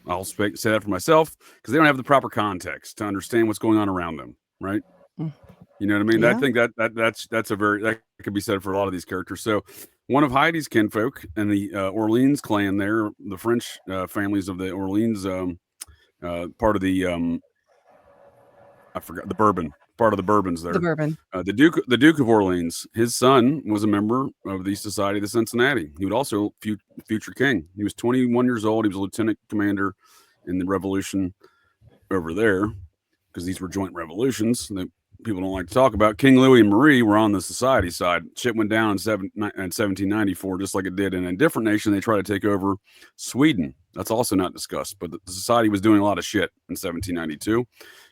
I'll say that for myself because they don't have the proper context to understand what's going on around them. Right. You know what I mean? Yeah. I think that could be said for a lot of these characters. So one of Heidi's kinfolk and the Orleans clan there, the French families of the Orleans, part of the, I forgot, the Bourbon, part of the Bourbons there. The Bourbon. The Duke of Orleans, his son was a member of the Society of the Cincinnati. He would also future king. He was 21 years old. He was a lieutenant commander in the revolution over there because these were joint revolutions that people don't like to talk about. King Louis and Marie were on the society side. Shit went down in 1794, just like it did in a different nation. They tried to take over Sweden. That's also not discussed, but the society was doing a lot of shit in 1792.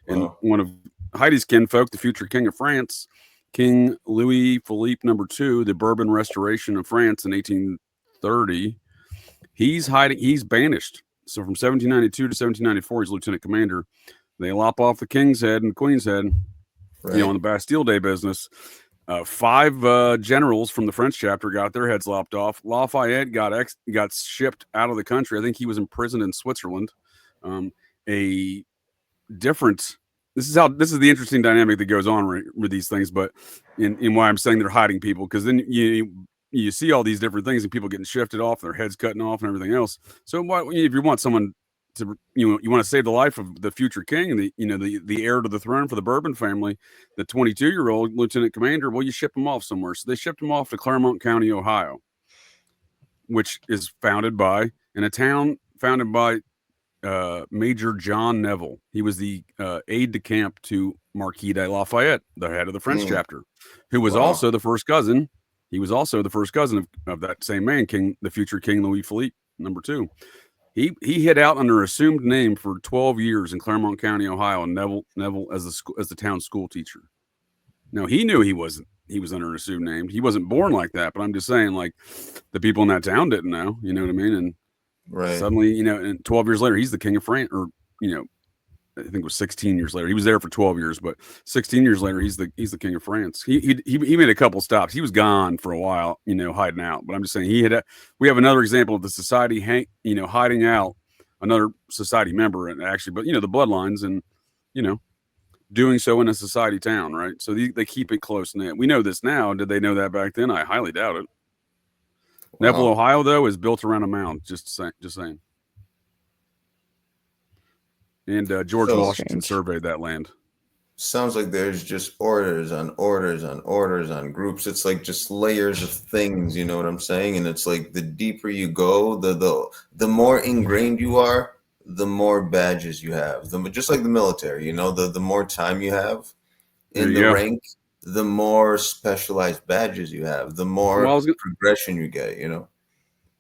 And one of Heidi's kinfolk, the future king of France, King Louis Philippe II, the Bourbon Restoration of France in 1830, he's banished. So from 1792 to 1794, he's lieutenant commander. They lop off the king's head and the queen's head, on the Bastille Day business. 5 generals from the French chapter got their heads lopped off. Lafayette got shipped out of the country. I think he was imprisoned in Switzerland. This is the interesting dynamic that goes on with these things, but in why I'm saying they're hiding people, because then you see all these different things and people getting shifted off, their heads cutting off and everything else. So if you want someone to, you want to save the life of the future king and the heir to the throne for the Bourbon family, the 22-year-old lieutenant commander, well, you ship him off somewhere. So they shipped him off to Claremont County, Ohio, which is founded by Major John Neville. He was the aide de camp to Marquis de Lafayette, the head of the French chapter, who was also the first cousin. He was also the first cousin of that same man, the future King Louis Philippe II. He hid out under an assumed name for 12 years in Claremont County, Ohio, and Neville as the town school teacher. Now he knew he was under an assumed name. He wasn't born like that, but I'm just saying, like, the people in that town didn't know. You know what I mean? And suddenly, and 12 years later, he's the king of France, or I think it was 16 years later. He was there for 12 years, but 16 years later, he's the king of France. He made a couple stops. He was gone for a while, hiding out. But I'm just saying we have another example of the society hiding out another society member, and actually, but the bloodlines, and doing so in a society town, right? So they keep it close knit. We know this now. Did they know that back then? I highly doubt it. Wow. Neville, Ohio, though, is built around a mound. Just saying. And George Washington surveyed that land. Sounds like there's just orders on orders on orders on groups. It's like just layers of things, you know what I'm saying? And it's like the deeper you go, the more ingrained you are, the more badges you have. Just like the military, the more time you have in the rank, the more specialized badges you have, the more progression you get,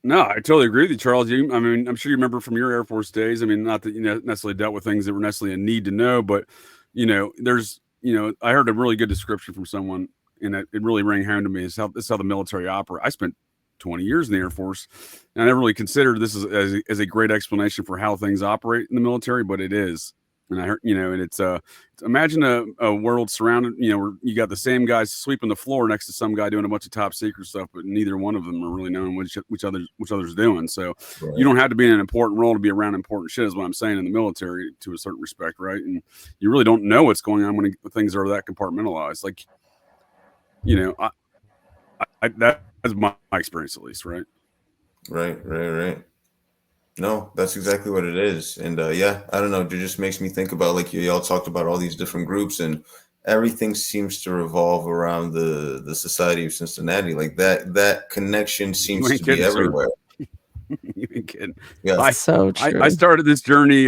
No, I totally agree with you, Charles. I'm sure you remember from your Air Force days. I mean, not that you necessarily dealt with things that were necessarily a need to know, but there's I heard a really good description from someone, and it really rang home to me. This is how the military operates. I spent 20 years in the Air Force, and I never really considered this as a great explanation for how things operate in the military, but it is. And I heard, and it's imagine a world surrounded, where you got the same guys sweeping the floor next to some guy doing a bunch of top secret stuff, but neither one of them are really knowing which other's doing. So you don't have to be in an important role to be around important shit, is what I'm saying, in the military to a certain respect, right? And you really don't know what's going on when things are that compartmentalized. Like, that's my experience, at least, right? Right. No, that's exactly what it is. And yeah, I don't know. It just makes me think about, like, y'all talked about all these different groups, and everything seems to revolve around the Society of Cincinnati. Like that connection seems to be everywhere. You ain't kidding. Yeah, so true. I started this journey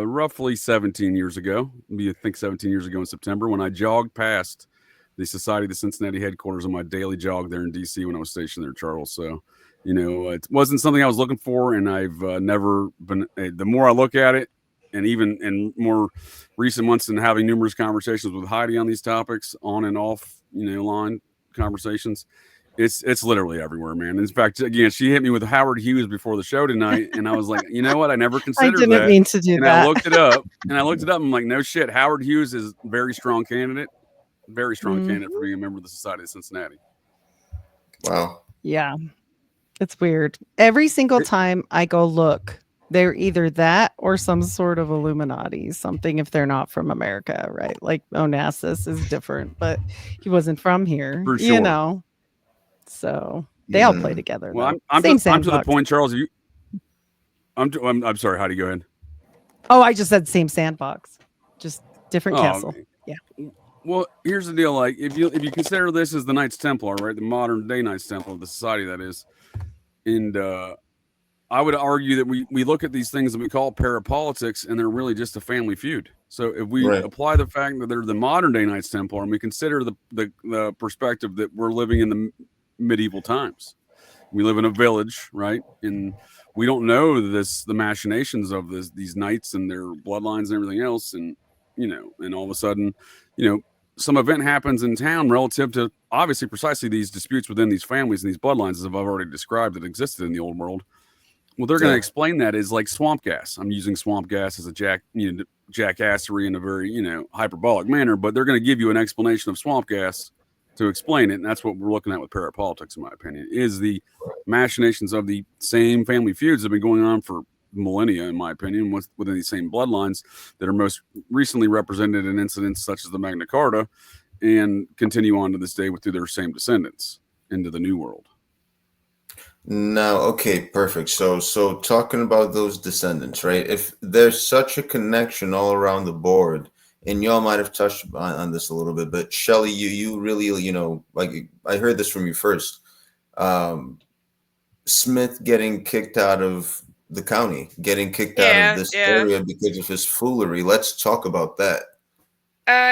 roughly 17 years ago. I think 17 years ago in September, when I jogged past the Society of the Cincinnati headquarters on my daily jog there in DC when I was stationed there, Charles. So, it wasn't something I was looking for, and I've never been. The more I look at it, and even in more recent months, and having numerous conversations with Heidi on these topics, on and off, line conversations, it's literally everywhere, man. In fact, again, she hit me with Howard Hughes before the show tonight, and I was like, you know what? I never considered that. I didn't mean to do that. I looked it up, and I'm like, no shit. Howard Hughes is a very strong candidate for being a member of the Society of Cincinnati. Wow. Yeah. It's weird. Every single time I go look, they're either that or some sort of Illuminati, something, if they're not from America, right? Like Onassis is different, but he wasn't from here, For sure. So they all play together. Well, I'm to the point, Charles. I'm sorry, Heidi, go ahead. Oh, I just said same sandbox, just different castle. Yeah. Well, here's the deal. Like, if you consider this as the Knights Templar, right, the modern day Knights Templar, the society that is, and I would argue that we look at these things that we call parapolitics, and they're really just a family feud. So if we apply the fact that they're the modern day Knights Templar, and we consider the perspective that we're living in the medieval times, we live in a village, right, and we don't know the machinations of these knights and their bloodlines and everything else, and and all of a sudden, some event happens in town relative to obviously precisely these disputes within these families and these bloodlines, as I've already described, that existed in the old world. Well, they're going to explain that as like swamp gas. I'm using swamp gas as a jackassery in a very, hyperbolic manner, but they're going to give you an explanation of swamp gas to explain it. And that's what we're looking at with parapolitics, in my opinion, is the machinations of the same family feuds that have been going on for millennia, in my opinion, within these same bloodlines that are most recently represented in incidents such as the Magna Carta, and continue on to this day through their same descendants into the New World. Now, okay, perfect. So talking about those descendants, right? If there's such a connection all around the board, and y'all might have touched on this a little bit, but Shelly, you really, like, I heard this from you first. Smith getting kicked out of the county, getting kicked out of this area because of his foolery. Let's talk about that.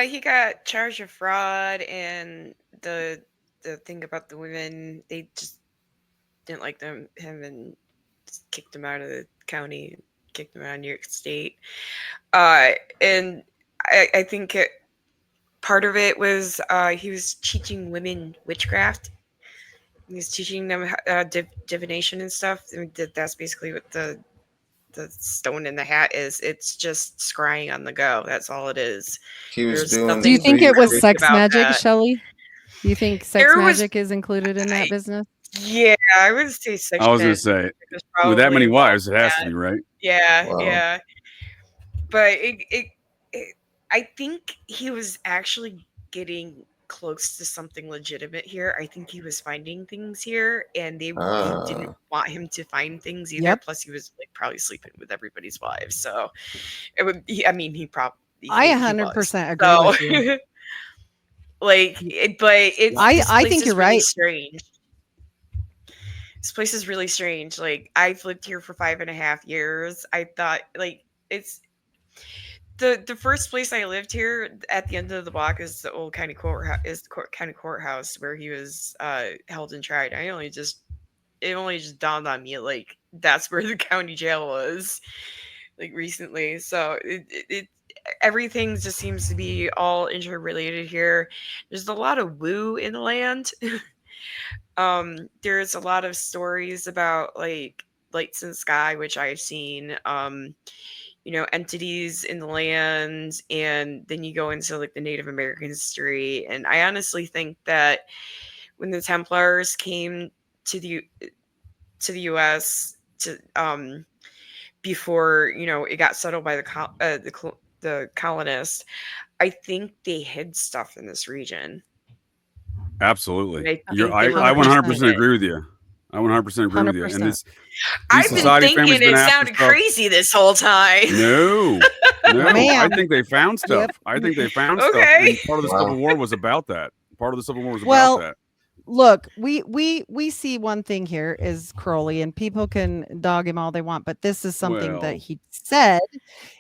He got charged of fraud, and the thing about the women, they just didn't like him and just kicked him out of the county, kicked him out of New York State. And I think part of it was he was teaching women witchcraft. He was teaching them divination and stuff. I mean, that's basically what the stone in the hat is. It's just scrying on the go. That's all it is. He was doing. Do you think it was sex magic, Shelly? Do you think sex magic is included in that business? Yeah, I would say sex. I was going to say, with that many wives, it has to be, right? Yeah, yeah. But I think he was actually getting close to something legitimate here. I think he was finding things here, and they didn't want him to find things either. Plus, he was probably sleeping with everybody's wives, so it would. He probably. I 100% agree with you. I think you're right. Strange. This place is really strange. Like, I've lived here for 5.5 years. I thought, it's. The first place I lived here at the end of the block is the old county courthouse where he was held and tried. It only just dawned on me that's where the county jail was recently. So everything just seems to be all interrelated here. There's a lot of woo in the land. There's a lot of stories about like lights in the sky, which I've seen. Entities in the land, and then you go into like the Native American history. And I honestly think that when the Templars came to the U.S. to before it got settled by the colonists, I think they hid stuff in this region. Absolutely. I think I 100% agree with you. I 100% agree with you. And these I've been society thinking families been it after sounded stuff. crazy this whole time. No, I think they found stuff. Yep. I think they found stuff. And part of the Civil War was about that. Part of the Civil War was about that. Look, we see one thing here is Crowley, and people can dog him all they want, but this is something that he said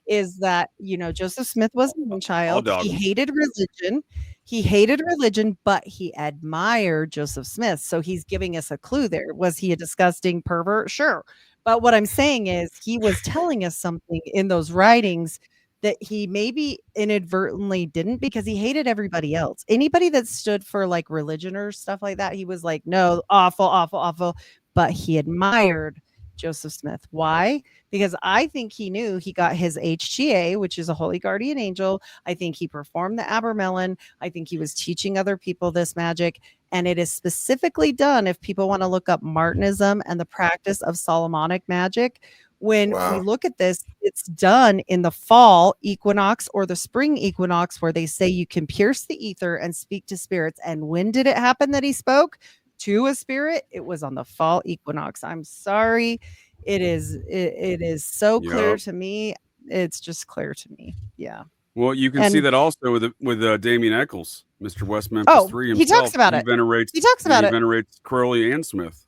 is that Joseph Smith was a child. He hated religion. He hated religion, but he admired Joseph Smith. So he's giving us a clue there. Was he a disgusting pervert? Sure. But what I'm saying is he was telling us something in those writings that he maybe inadvertently didn't, because he hated everybody else. Anybody that stood for like religion or stuff like that, he was like, no, awful, awful, awful. But he admired Joseph Smith. Why? Because I think he knew he got his HGA, which is a holy guardian angel. I think he performed the Abermelon. I think he was teaching other people this magic. And it is specifically done, if people want to look up Martinism and the practice of Solomonic magic. When we look at this, it's done in the fall equinox or the spring equinox, where they say you can pierce the ether and speak to spirits. And when did it happen that he spoke to a spirit? It was on the fall equinox. I'm sorry. It is so clear to me. It's just clear to me. Yeah. Well, you can see that also with Damien Eccles, Mr. West Memphis 3 himself. He talks about it. He talks about it. He venerates Crowley and Smith.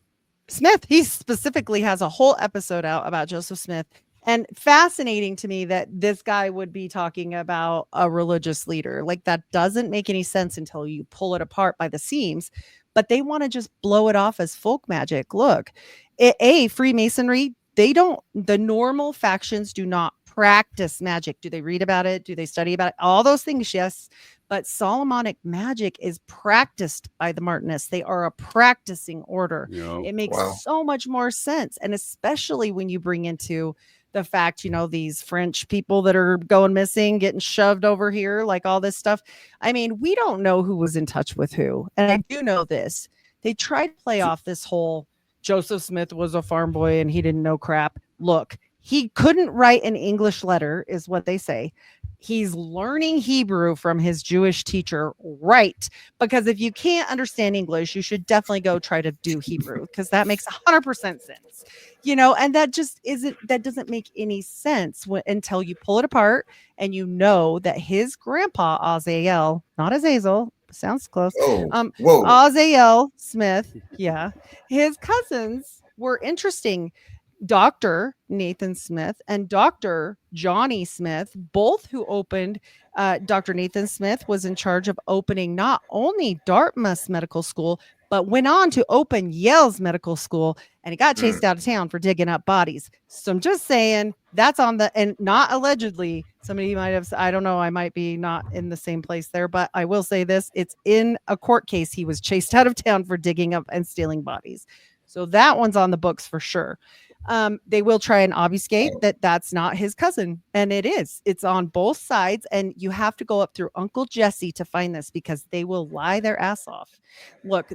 He specifically has a whole episode out about Joseph Smith. And fascinating to me that this guy would be talking about a religious leader. Like, that doesn't make any sense until you pull it apart by the seams. But they want to just blow it off as folk magic. Look, Freemasonry, the normal factions do not practice magic. Do they read about it? Do they study about it? All those things, yes. But Solomonic magic is practiced by the Martinists. They are a practicing order. It makes so much more sense. And especially when you bring into the fact, these French people that are going missing, getting shoved over here, like all this stuff. I mean, we don't know who was in touch with who. And I do know this. They tried to play off this whole Joseph Smith was a farm boy and he didn't know crap. Look, he couldn't write an English letter, is what they say. He's learning Hebrew from his Jewish teacher, right? Because if you can't understand English, you should definitely go try to do Hebrew, because that makes 100% sense, and that doesn't make any sense until you pull it apart and that his grandpa, Azael, not Azazel, sounds close. Azael Smith, his cousins were interesting. Dr. Nathan Smith and Dr. Johnny Smith, both who opened, Dr. Nathan Smith was in charge of opening not only Dartmouth's medical school, but went on to open Yale's medical school, and he got chased out of town for digging up bodies. So I'm just saying that's and not allegedly. Somebody might have, I don't know, I might be not in the same place there, but I will say this, it's in a court case. He was chased out of town for digging up and stealing bodies. So that one's on the books for sure. They will try and obfuscate that that's not his cousin. And it's on both sides. And you have to go up through Uncle Jesse to find this, because they will lie their ass off. Look,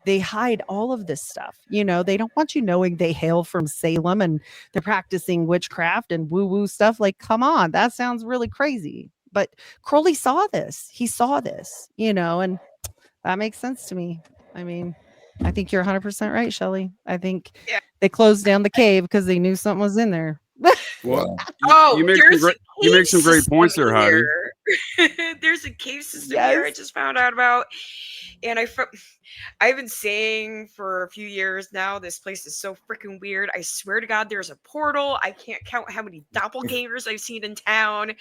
they hide all of this stuff. They don't want you knowing they hail from Salem and they're practicing witchcraft and woo-woo stuff. Like, come on, that sounds really crazy. But Crowley saw this. He saw this, and that makes sense to me. I mean, I think you're 100% right, Shelly. I think they closed down the cave because they knew something was in there. Well, you make some great points there, Heidi. There's a cave system here I just found out about. And I've been saying for a few years now, this place is so freaking weird. I swear to God, there's a portal. I can't count how many doppelgangers I've seen in town.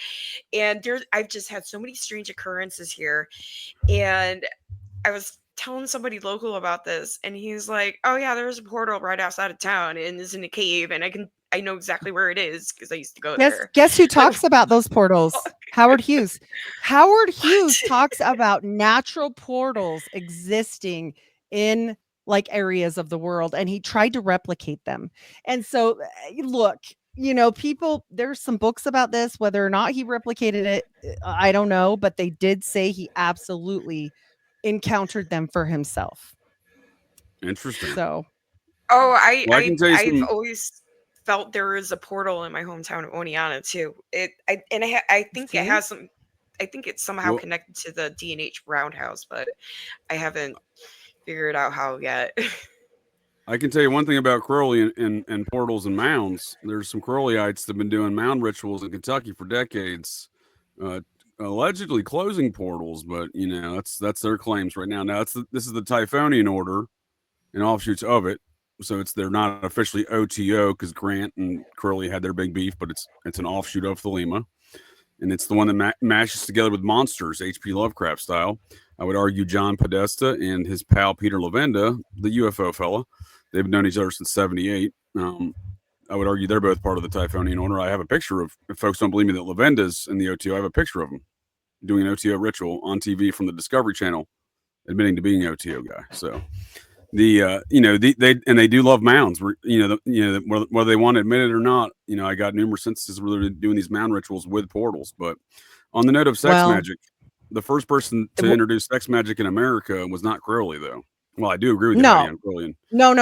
And I've just had so many strange occurrences here. And I was telling somebody local about this, and he's like, oh yeah, there's a portal right outside of town and it's in a cave, and I I know exactly where it is because I used to go there. Guess who talks about those portals? Howard Hughes. Howard Hughes talks about natural portals existing in like areas of the world, and he tried to replicate them. And so, look, people, there's some books about this. Whether or not he replicated it, I don't know, but they did say he absolutely encountered them for himself. Interesting. So, I can tell you I've some. always felt there is a portal in my hometown of Oneonta too. I think it has some. I think it's somehow connected to the D&H Roundhouse, but I haven't figured out how yet. I can tell you one thing about Crowley and portals and mounds. There's some Crowleyites that have been doing mound rituals in Kentucky for decades, allegedly closing portals, but that's their claims right now. Now this is the Typhonian order and offshoots of it, so they're not officially OTO because Grant and Crowley had their big beef, but it's an offshoot of Thelema, and it's the one that mashes together with monsters, H.P. Lovecraft style. I would argue John Podesta and his pal Peter Levenda, the UFO fella. They've known each other since '78. I would argue they're both part of the Typhonian order. I have a picture of, if folks don't believe me that Levenda's in the OTO, I have a picture of him doing an OTO ritual on TV from the Discovery Channel, admitting to being an OTO guy. So they do love mounds. Whether they want to admit it or not, I got numerous instances where they're doing these mound rituals with portals. But on the note of sex magic, the first person to introduce sex magic in America was not Crowley, though. Well, I do agree with you. No.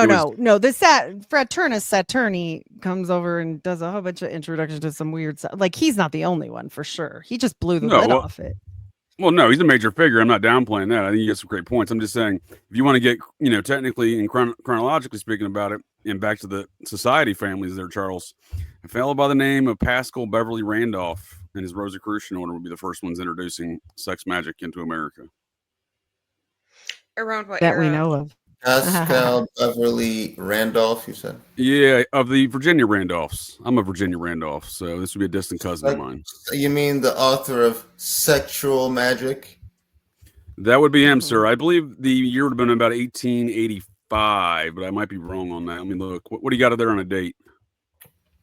This Fraternus Saturni comes over and does a whole bunch of introductions to some weird stuff. Like, he's not the only one for sure. He just blew the lid off it. Well, no, he's a major figure. I'm not downplaying that. I think you get some great points. I'm just saying, if you want to get, technically and chronologically speaking about it, and back to the society families there, Charles, a fellow by the name of Pascal Beverly Randolph and his Rosicrucian order would be the first ones introducing sex magic into America. Around what that era? We know of. Pascal Beverly Randolph, you said? Yeah, of the Virginia Randolphs. I'm a Virginia Randolph, so this would be a distant cousin of mine. You mean the author of Sexual Magic? That would be him, sir. I believe the year would have been about 1885, but I might be wrong on that. I mean, look, what do you got there on a date?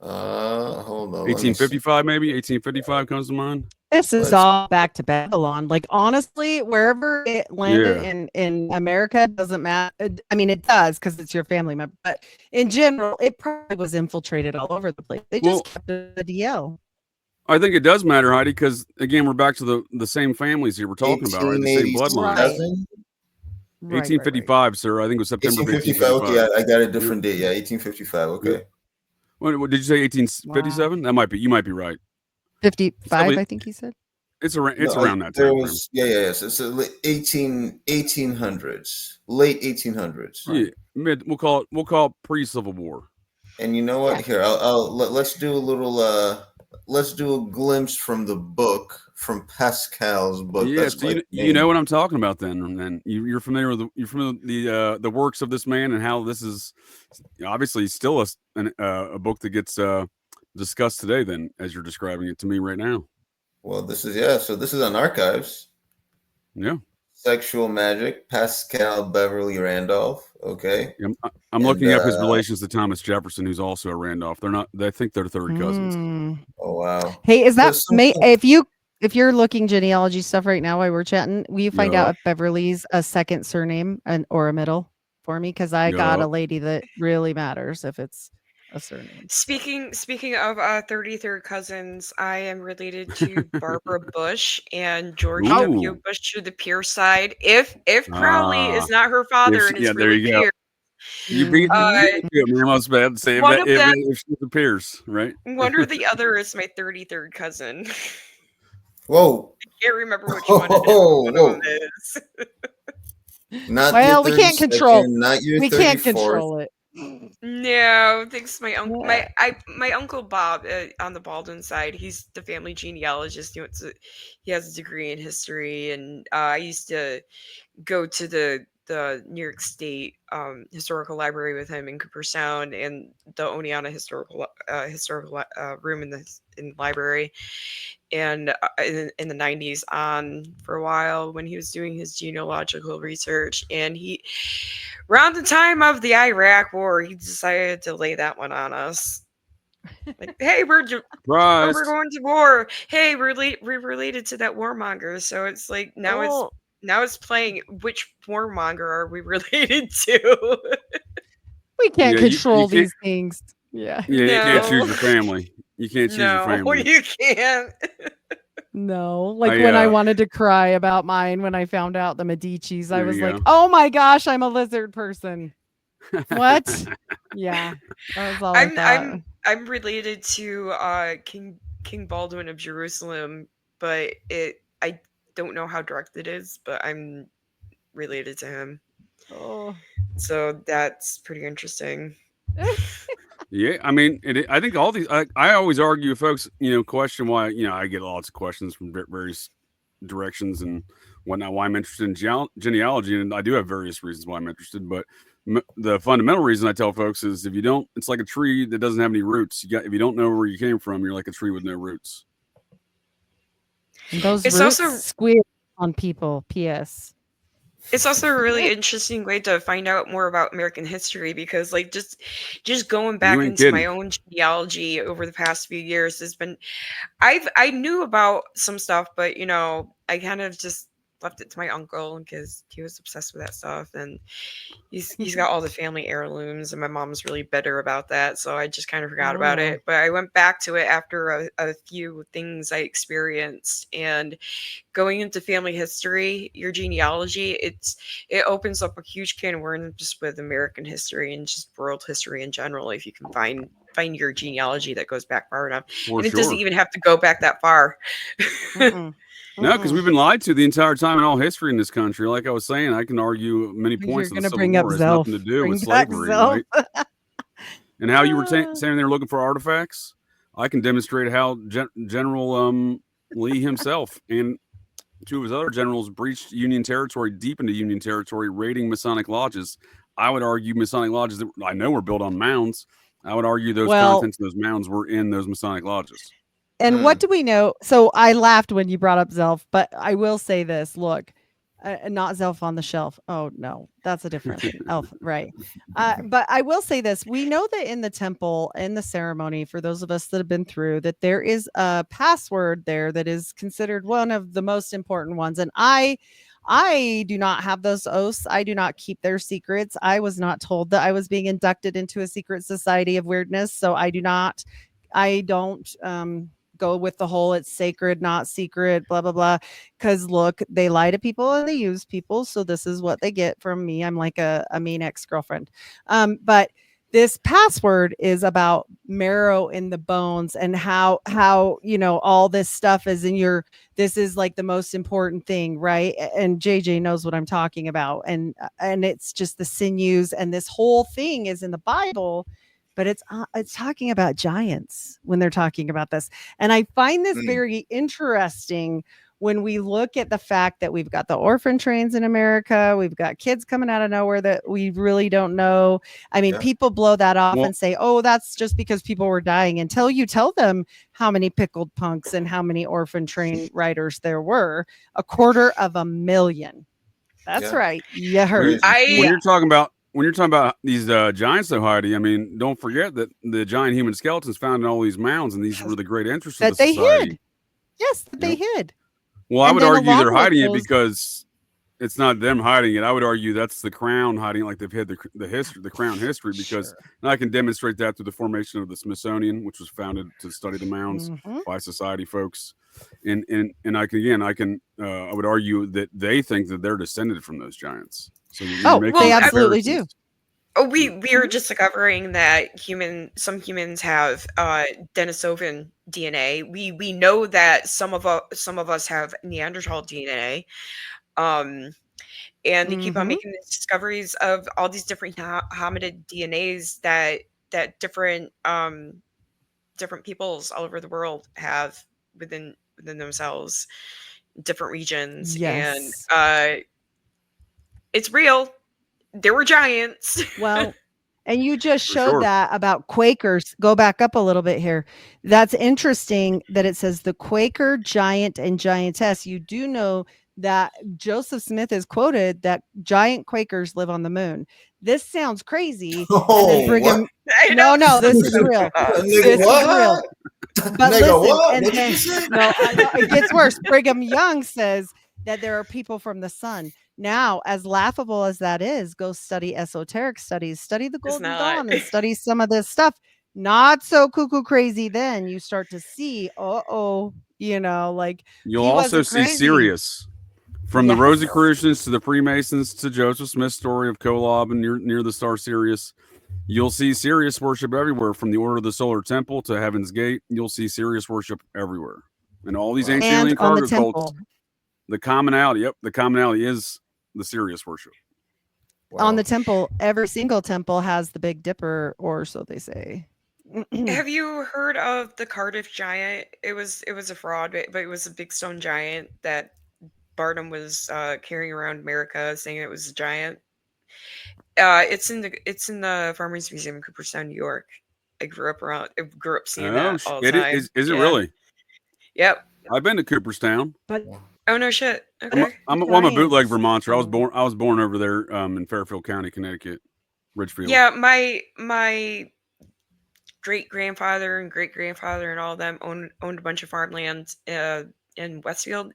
Hold on. 1855, maybe? 1855 comes to mind? This is all back to Babylon. Like, honestly, wherever it landed in America doesn't matter. I mean, it does because it's your family member. But in general, it probably was infiltrated all over the place. They just kept the DL. I think it does matter, Heidi, because, again, we're back to the same families here we're talking about, right? The same bloodline. Right. 1855, sir. I think it was September 1855. Okay, I got a different date. Yeah, 1855. Okay. What did you say? 1857? That might be. You might be right. 55, I think he said. It's around that time. Yeah. So it's 1800s, late 1800s. Yeah, we'll call it pre-Civil War. And you know what? Here, let's do a little. Let's do a glimpse from the book, from Pascal's book. Yeah, so you know what I'm talking about then. And then you're familiar with the works of this man and how this is obviously still a book that gets discussed today. Then, as you're describing it to me right now. Well, this is on archives. Yeah. Sexual Magic, Pascal Beverly Randolph. Okay. I'm looking up his relations to Thomas Jefferson, who's also a Randolph. They think they're third cousins. Oh wow. Hey, is that if you're looking genealogy stuff right now while we're chatting, will you find out if Beverly's a second surname or a middle for me? Because I got a lady that really matters if it's a surname. Speaking of 33rd cousins, I am related to Barbara Bush and George W. Bush to the Pierce side. If Crowley is not her father and it's really Pierce. You beat me. I was about to say if she's the Pierce, right? One or the other is my 33rd cousin. Whoa. I can't remember which one it is. We can't control. We can't control it. No, thanks. My uncle, my uncle Bob on the Baldwin side. He's the family genealogist. He has a degree in history, and I used to go to the New York State Historical Library with him in Cooperstown, and the Oneonta historical room in the library. And in the 90s on for a while when he was doing his genealogical research, and around the time of the Iraq War, he decided to lay that one on us. Like, hey, we're Surprise. going to war. Hey, we're related to that warmonger. So it's like now it's playing which warmonger are we related to? We can't Yeah, you control can't- these things. Yeah. Yeah, you can't choose No. your family. You can't choose your No, family. you can't. No, like when I wanted to cry about mine when I found out the Medicis, I There was you like, go. "Oh my gosh, I'm a lizard person." What? Yeah, that was all I thought. I'm related to King Baldwin of Jerusalem, but I don't know how direct it is, but I'm related to him. Oh. So that's pretty interesting. Yeah, I mean, I think all these. I always argue, folks. Question why. I get lots of questions from various directions and whatnot. Why I'm interested in genealogy, and I do have various reasons why I'm interested. But the fundamental reason I tell folks is if you don't, it's like a tree that doesn't have any roots. If you don't know where you came from, you're like a tree with no roots. And those It's roots also squeal on people. P.S. It's also a really interesting way to find out more about American history because, like, just going back into my own genealogy over the past few years has been, I knew about some stuff, but I kind of just left it to my uncle because he was obsessed with that stuff, and he's got all the family heirlooms, and my mom's really bitter about that, so I just kind of forgot about it. But I went back to it after a few things I experienced, and going into family history, your genealogy, it opens up a huge can of worms just with American history and just world history in general. If you can find your genealogy that goes back far enough, and it doesn't even have to go back that far. No, because we've been lied to the entire time in all history in this country. Like I was saying, I can argue many points that the Civil War has nothing to do with slavery, right? And how you were saying they're looking for artifacts. I can demonstrate how General Lee himself and two of his other generals breached Union territory, deep into Union territory, raiding Masonic lodges. I would argue Masonic lodges that I know were built on mounds. I would argue those contents of those mounds were in those Masonic lodges. And what do we know? So I laughed when you brought up Zelf, but I will say this. Look, not Zelf on the shelf. Oh, no, that's a different thing. Elf, right. But I will say this. We know that in the temple, in the ceremony, for those of us that have been through, that there is a password there that is considered one of the most important ones. And I do not have those oaths. I do not keep their secrets. I was not told that I was being inducted into a secret society of weirdness. So I don't go with the whole it's sacred, not secret, blah, blah, blah. Because look, they lie to people and they use people. So this is what they get from me. I'm like a mean ex-girlfriend. But this password is about marrow in the bones and how all this stuff is in this is like the most important thing, right? And JJ knows what I'm talking about. And it's just the sinews, and this whole thing is in the Bible. But it's talking about giants when they're talking about this. And I find this very interesting when we look at the fact that we've got the orphan trains in America. We've got kids coming out of nowhere that we really don't know. I mean, people blow that off and say, oh, that's just because people were dying, until you tell them how many pickled punks and how many orphan train riders there were. 250,000. That's right. You heard. When you're talking about these giants, though, Heidi, I mean, don't forget that the giant human skeletons found in all these mounds, and these were the great interests of the society. Hid. Yes, that they hid. Well, I would argue they're hiding it because it's not them hiding it. I would argue that's the crown hiding it, like they've hid the crown history, because I can demonstrate that through the formation of the Smithsonian, which was founded to study the mounds by society folks. And I would argue that they think that they're descended from those giants. So they absolutely do. Oh, we are just discovering that some humans have Denisovan DNA. We know that some of us have Neanderthal DNA. And they keep on making these discoveries of all these different hominid DNAs that different peoples all over the world have within themselves, different regions. Yes. And it's real. There were giants. Well, and you just showed that about Quakers. Go back up a little bit here. That's interesting that it says the Quaker giant and giantess. You do know that Joseph Smith is quoted that giant Quakers live on the moon. This sounds crazy. Oh, No, this is real. This is real. But Nigga, listen, what? and What then you say? no, it gets worse. Brigham Young says that there are people from the sun. Now, as laughable as that is, go study esoteric studies, study the Golden not. Dawn, and study some of this stuff. Not so cuckoo crazy. Then you start to see, like You'll he also wasn't see crazy. Sirius. From the Yes. Rosicrucians to the Freemasons to Joseph Smith's story of Kolob and near the star Sirius, you'll see Sirius worship everywhere. From the Order of the Solar Temple to Heaven's Gate, you'll see Sirius worship everywhere. And all these ancient And alien on the cargo cults, temple. the commonality is the Sirius worship. On the temple, every single temple has the Big Dipper, or so they say. Have you heard of the Cardiff Giant? It was a fraud, but it was a big stone giant that Barnum was carrying around America, saying it was a giant. It's in the Farmers Museum in Cooperstown, New York. I grew up seeing that all the time. Is it really? Yep. I've been to Cooperstown. But oh no shit. Okay. I'm a bootleg Vermonter. I was born over there in Fairfield County, Connecticut, Ridgefield. Yeah, my great grandfather and great grandfather and all of them owned a bunch of farmland in Westfield,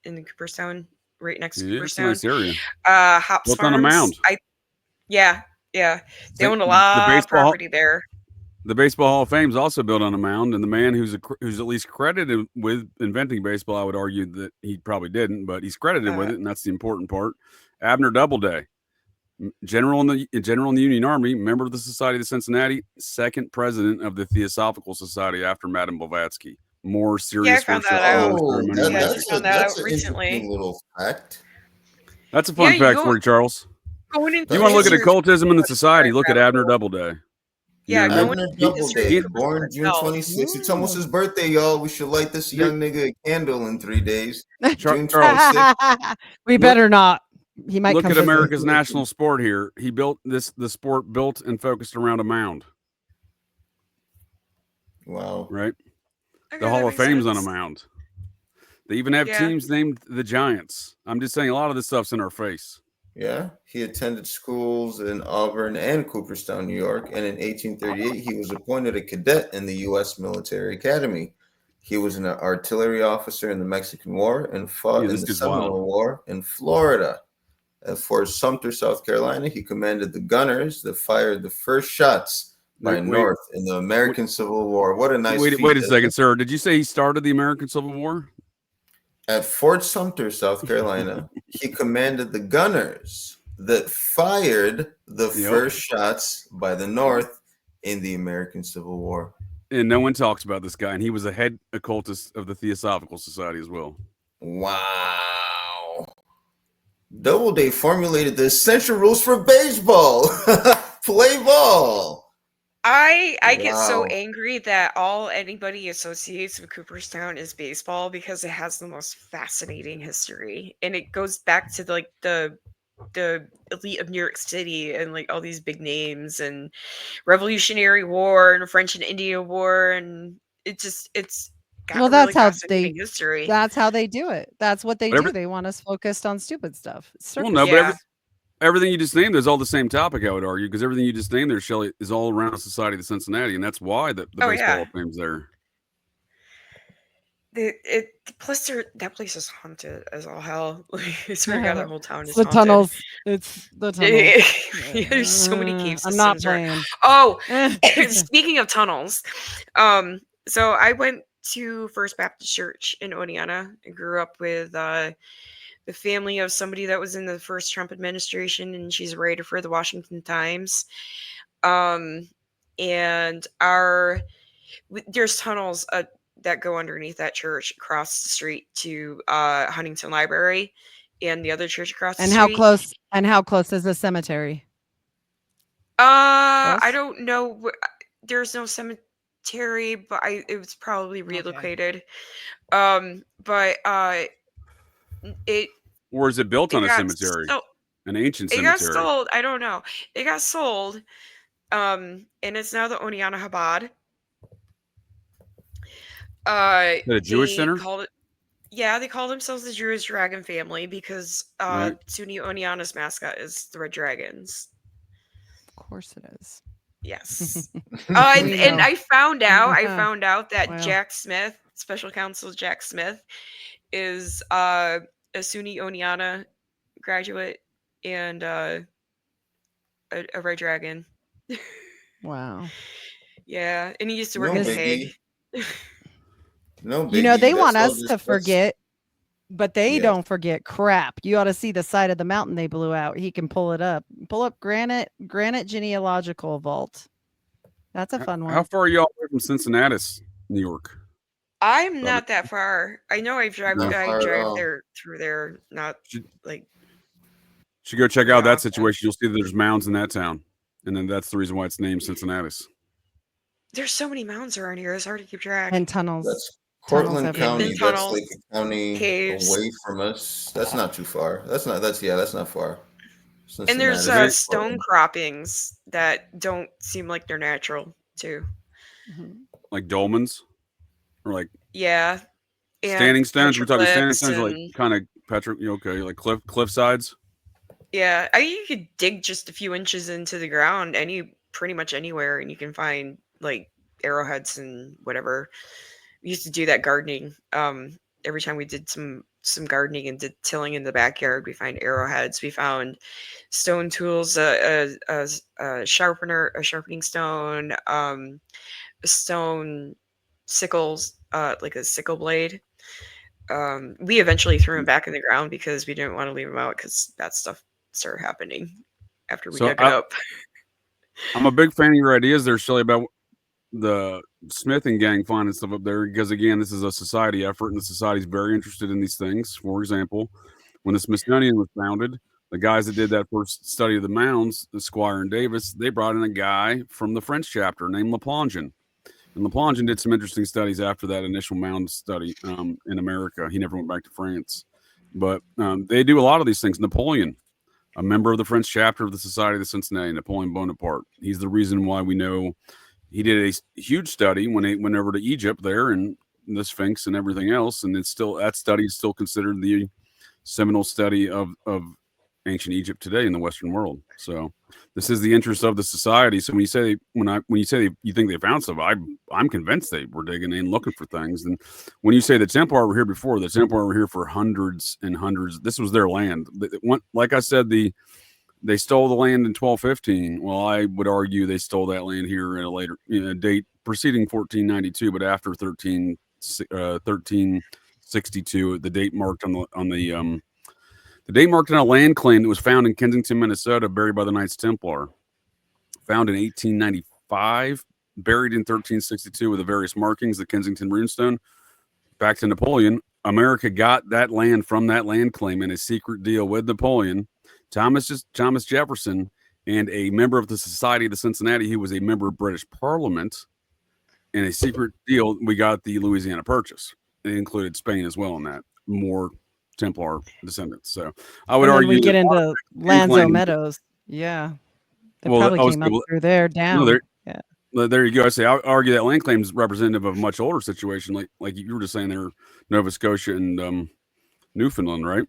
in Cooperstown, right next to Cooperstown. It's a nice area. Hops Built Farms. on a mound. Yeah. They owned a lot of property there. The Baseball Hall of Fame is also built on a mound, and the man who's at least credited with inventing baseball, I would argue that he probably didn't, but he's credited with it, and that's the important part. Abner Doubleday, general in the Union Army, member of the Society of Cincinnati, second president of the Theosophical Society after Madame Blavatsky. More serious found worship. that out. That's an interesting little fact. That's a fun fact for you, Charles. You want to look at occultism in the society, look at Abner Doubleday. Yeah, Abner Doubleday, born June 26th. It's almost his birthday, y'all. We should light this young nigga a candle in 3 days. June 26th. We better not. He might look come at visit. America's national sport here. He built the sport built and focused around a mound. Wow. Right? Okay, The Hall of that makes Fame's on a sense. mound. They even have Yeah. teams named the Giants. I'm just saying a lot of this stuff's in our face. Yeah, he attended schools in Auburn and Cooperstown, New York, and in 1838 he was appointed a cadet in the U.S. Military Academy. He was an artillery officer in the Mexican War and fought in the Seminole War in Florida. At Fort Sumter, South Carolina, he commanded the gunners that fired the first shots by North in the American Civil War. What a nice feat. Wait a second, sir. Did you say he started the American Civil War? At Fort Sumter, South Carolina, he commanded the gunners that fired the first shots by the North in the American Civil War. And no one talks about this guy, and he was a head occultist of the Theosophical Society as well. Wow. Doubleday formulated the essential rules for baseball. Play ball. I get so angry that all anybody associates with Cooperstown is baseball because it has the most fascinating history, and it goes back to the elite of New York City and like all these big names and Revolutionary War and French and Indian War, and it's got that's really how fascinating history. That's how they do it. That's what they do. They want us focused on stupid stuff. Well, no, but everything you just named is all the same topic, I would argue, because everything you just named there, Shelly, is all around the Society of Cincinnati, and that's why the baseball Hall of Fame's there. Plus that place is haunted as all hell. I swear to God, that whole town is the haunted. tunnels. It's the tunnels. There's so many cave systems. I'm not playing. Oh, speaking of tunnels, so I went to First Baptist Church in Oneonta. I grew up with the family of somebody that was in the first Trump administration, and she's a writer for the Washington Times. And there's tunnels that go underneath that church across the street to Huntington Library and the other church across the street. How close is the cemetery? I don't know. There's no cemetery, but it was probably relocated. Or is it built on a cemetery? An ancient cemetery? It got sold. I don't know. It got sold. And it's now the Oneonta Chabad. Is that a Jewish center? They call themselves the Jewish Dragon Family because SUNY Oneonta's mascot is the Red Dragons. Of course it is. Yes. We And know. I found out that Wow. Jack Smith, Special Counsel Jack Smith, is a SUNY Oneana graduate and a Red Dragon. Wow. Yeah, and he used to work No at the biggie. Hague. No biggie. You know, they want That's all us just to forget, but they Yes. don't forget crap. You ought to see the side of the mountain they blew out. He can pull it up. Pull up Granite Genealogical Vault. That's a fun How one. far are you all away from Cincinnati, New York? I'm not that far. I know I drive Not far at all. there through there, not like Should go check very out that often. situation. You'll see that there's mounds in that town, and then that's the reason why it's named Cincinnati. There's so many mounds around here. It's hard to keep track. And tunnels. That's Tunnels Portland everywhere. County. And That's tunnels, like a county caves. away from us. That's not too far. That's not far. And there's Cincinnati, stone Portland. croppings that don't seem like they're natural too. Mhm. Like dolmens, or like Yeah. And standing stones. We're talking standing petroglyphs stones, or like and- kind of okay, like cliff sides. Yeah, you could dig just a few inches into the ground, pretty much anywhere, and you can find like arrowheads and whatever. We used to do that gardening. Every time we did some gardening and did tilling in the backyard, we find arrowheads. We found stone tools, a sharpening stone, stone sickles, like a sickle blade. We eventually threw them back in the ground because we didn't want to leave them out because that stuff started happening after we dug it up. I'm a big fan of your ideas there, Shelly, about the Smithing gang finding stuff up there, because again, this is a society effort, and the society is very interested in these things. For example, when the Smithsonian was founded, the guys that did that first study of the mounds, the Squire and Davis, they brought in a guy from the French chapter named Laplangen. And Laplangen did some interesting studies after that initial mound study in America. He never went back to France. But they do a lot of these things. Napoleon, a member of the French chapter of the Society of the Cincinnati, Napoleon Bonaparte. He's the reason why we know he did a huge study when he went over to Egypt there and the Sphinx and everything else. And it's still, that study is still considered the seminal study of ancient Egypt today in the Western world. So this is the interest of the society. So when you say you think they found stuff, I'm convinced they were digging in looking for things. And when you say the Templar were here before, the Templar were here for hundreds and hundreds. This was their land. Like I said, they stole the land in 1215. Well, I would argue they stole that land here at a later date preceding 1492, but after 1362, the date marked on the date marked on a land claim that was found in Kensington, Minnesota, buried by the Knights Templar. Found in 1895, buried in 1362 with the various markings, the Kensington runestone. Back to Napoleon, America got that land from that land claim in a secret deal with Napoleon. Thomas Jefferson and a member of the Society of the Cincinnati, who was a member of British Parliament, in a secret deal, we got the Louisiana Purchase. It included Spain as well in that. More Templar descendants. So I would argue we get into Lanzo Meadows. Yeah. They probably came up through there down. Yeah. There you go. I argue that land claim is representative of a much older situation, like you were just saying there, Nova Scotia and Newfoundland, right?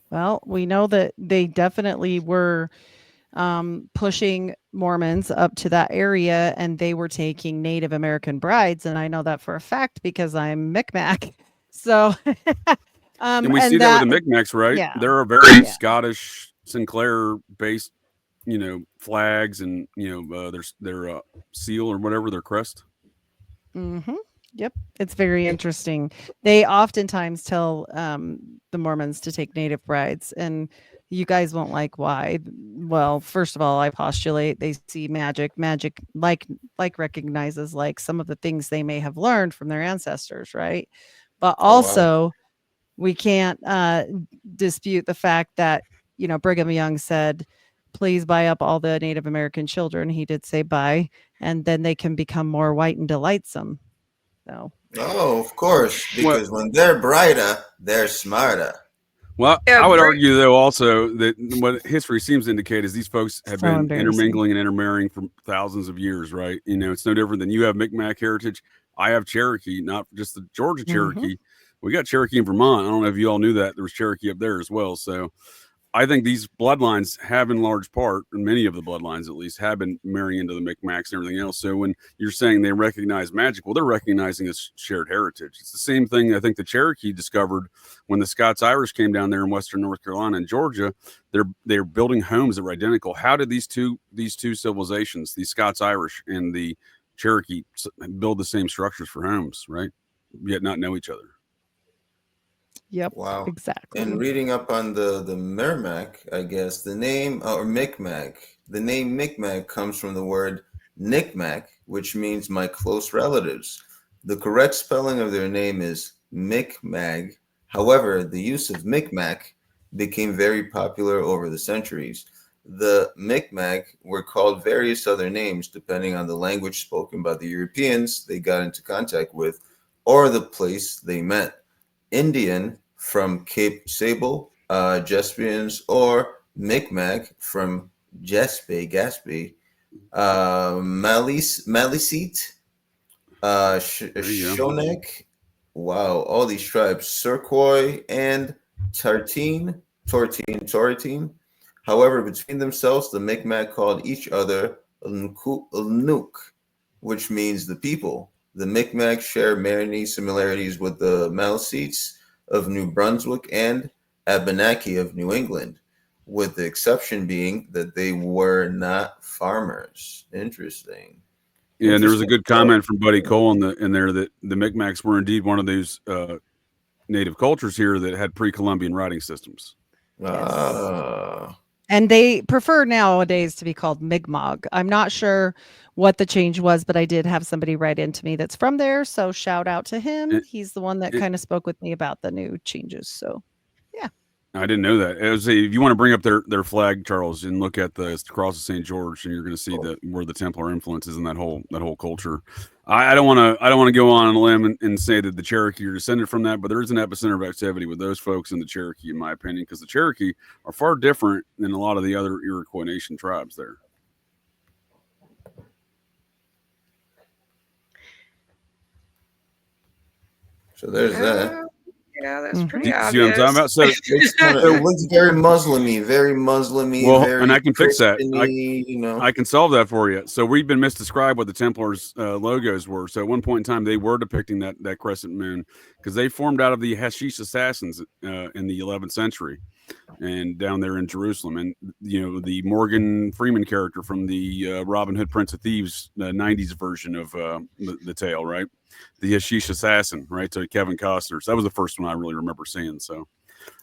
Well, we know that they definitely were pushing Mormons up to that area, and they were taking Native American brides, and I know that for a fact because I'm Micmac. So and we see that with the Micmacs, right? Yeah. There are very Scottish Sinclair-based, flags and their seal or whatever, their crest. Mm-hmm. Yep, it's very interesting. They oftentimes tell the Mormons to take Native brides, and you guys won't like why. Well, first of all, I postulate they see magic like recognizes like some of the things they may have learned from their ancestors, right? But also, we can't dispute the fact that Brigham Young said, "Please buy up all the Native American children." He did say buy, and then they can become more white and delightsome. So. Oh, of course, because when they're brighter, they're smarter. Well, I would argue, though, also that what history seems to indicate is these folks have been intermingling and intermarrying for thousands of years, right? It's no different than you have Micmac heritage. I have Cherokee, not just the Georgia Cherokee. We got Cherokee in Vermont. I don't know if you all knew that. There was Cherokee up there as well. So I think these bloodlines have, in large part, and many of the bloodlines at least, have been marrying into the Micmacs and everything else. So when you're saying they recognize magic, well, they're recognizing a shared heritage. It's the same thing I think the Cherokee discovered when the Scots-Irish came down there in Western North Carolina and Georgia. They're building homes that were identical. How did these two civilizations, the Scots-Irish and the Cherokee, build the same structures for homes, right? Yet not know each other. Yep. Wow. Exactly. And reading up on the Merrimack, I guess the name or Micmac, the name Micmac comes from the word Nickmac, which means my close relatives. The correct spelling of their name is Micmag. However, the use of Micmac became very popular over the centuries. The Micmac were called various other names depending on the language spoken by the Europeans they got into contact with or the place they met. Indian from Cape Sable, Jespians, or Micmac from Gaspé, Maliseet, Shonek. Wow, all these tribes, Serquois and Tortine. However, between themselves, the Micmac called each other Unuk, which means the people. The Micmacs share many similarities with the Maliseets of New Brunswick and Abenaki of New England, with the exception being that they were not farmers. Interesting. Yeah, and there was a good comment from Buddy Cole in there that the Micmacs were indeed one of those native cultures here that had pre-Columbian writing systems. Yes. And they prefer nowadays to be called Mi'kmaq. I'm not sure what the change was, but I did have somebody write into me that's from there. So shout out to him. He's the one that kind of spoke with me about the new changes. So, yeah. I didn't know that. If you want to bring up their flag, Charles, and look at the cross of St. George, and you're going to see where the Templar influence is in that whole culture. I don't want to go on a limb and say that the Cherokee are descended from that, but there is an epicenter of activity with those folks in the Cherokee, in my opinion, because the Cherokee are far different than a lot of the other Iroquois Nation tribes there. So there's that. Yeah, that's pretty obvious. See what I'm talking about? So it looks very Muslim-y. Well, very and I can fix that. I can solve that for you. So we've been misdescribed what the Templars' logos were. So at one point in time, they were depicting that crescent moon because they formed out of the Hashish assassins in the 11th century, and down there in Jerusalem. And the Morgan Freeman character from the Robin Hood Prince of Thieves 90s version of the tale, right? The Hashish assassin, right? To Kevin Costner. So that was the first one I really remember seeing. So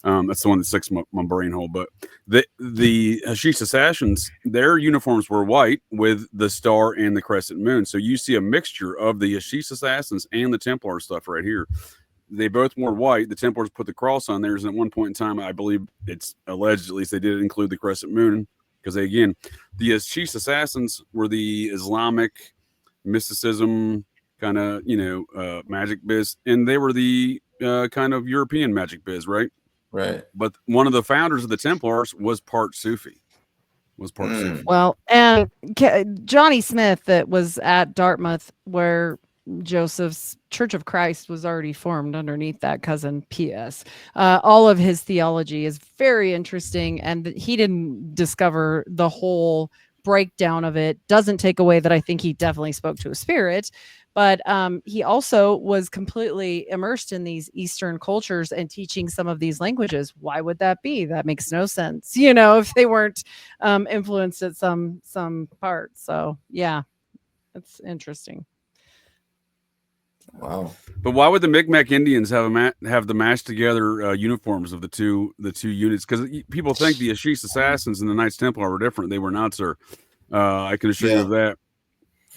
that's the one that sticks my brain hole. But the Hashish assassins, their uniforms were white with the star and the crescent moon. So you see a mixture of the Hashish assassins and the Templar stuff right here. They both wore white. The Templars put the cross on theirs. And at one point in time, I believe it's alleged, at least they did include the crescent moon. Because the Hashish assassins were the Islamic mysticism kind of, magic biz. And they were the kind of European magic biz, right? Right. But one of the founders of the Templars was part Sufi. Sufi. Well, and Johnny Smith, that was at Dartmouth, where Joseph's Church of Christ was already formed underneath that cousin PS. All of his theology is very interesting, and he didn't discover the whole breakdown of it. Doesn't take away that I think he definitely spoke to a spirit, but he also was completely immersed in these Eastern cultures and teaching some of these languages. Why would that be? That makes no sense, if they weren't influenced at some part. So yeah, it's interesting. Wow. But why would the Micmac Indians have the matched together uniforms of the two units? Because people think the Hashish assassins and the Knights Templar were different. They were not, sir. I can assure you of that.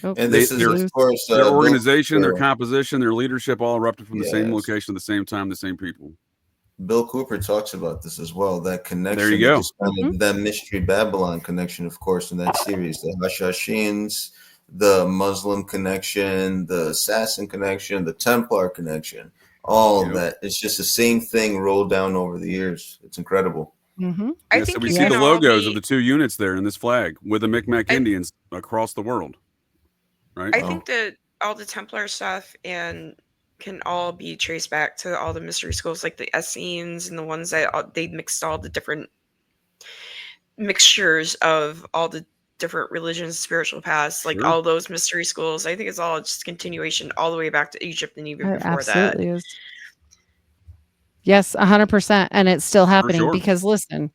And this is, of course, their organization, their composition, their leadership, all erupted from the same location, at the same time, the same people. Bill Cooper talks about this as well. That connection. There you go. That Mystery Babylon connection, of course, in that series. The Hashashins, the Muslim connection, the assassin connection, the Templar connection. All of that. It's just the same thing rolled down over the years. It's incredible. Mm-hmm. I think so we see the logos of the two units there in this flag with the Micmac Indians across the world. Right. I think that all the Templar stuff can all be traced back to all the mystery schools, like the Essenes and the ones that they mixed all the different mixtures of all the different religions, spiritual paths, like Sure. all those mystery schools. I think it's all just continuation all the way back to Egypt and even It before that. absolutely is. Yes, 100%, and it's still happening sure. because listen,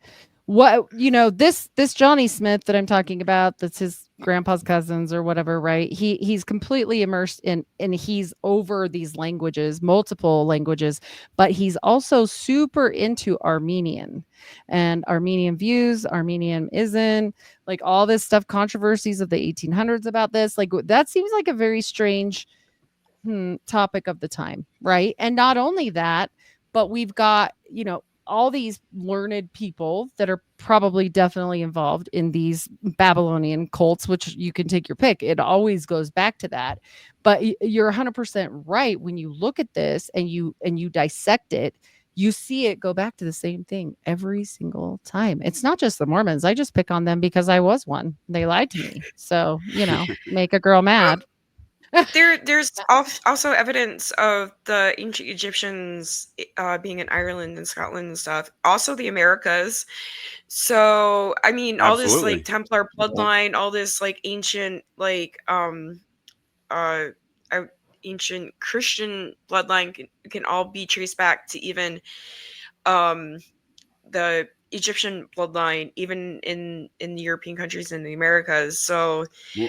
what this Johnny Smith that I'm talking about, that's his grandpa's cousins or whatever, right? He's completely immersed in, and he's over these languages, multiple languages, but he's also super into Armenian and Armenian views, Armenianism, like all this stuff, controversies of the 1800s about this. Like that seems like a very strange topic of the time, right? And not only that, but we've got, all these learned people that are probably definitely involved in these Babylonian cults, which you can take your pick. It always goes back to that. But you're 100% right. When you look at this and you dissect it, you see it go back to the same thing every single time. It's not just the Mormons. I just pick on them because I was one. They lied to me. So, make a girl mad. There's also evidence of the ancient Egyptians being in Ireland and Scotland and stuff. Also the Americas. So I mean, all this Absolutely. like Templar bloodline, all this like ancient like ancient Christian bloodline can all be traced back to even the Egyptian bloodline, even in the European countries and the Americas. So Well,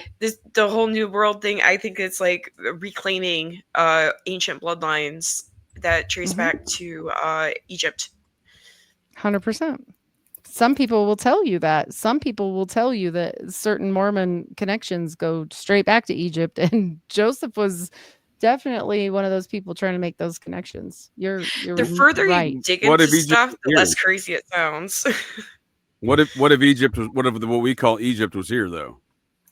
the whole New World thing, I think it's like reclaiming ancient bloodlines that trace back to Egypt. 100%. Some people will tell you that. Some people will tell you that certain Mormon connections go straight back to Egypt, and Joseph was definitely one of those people trying to make those connections. You're The further right. you dig What into if Egypt stuff, was the here? less crazy it sounds. What if Egypt was what we call Egypt was here though?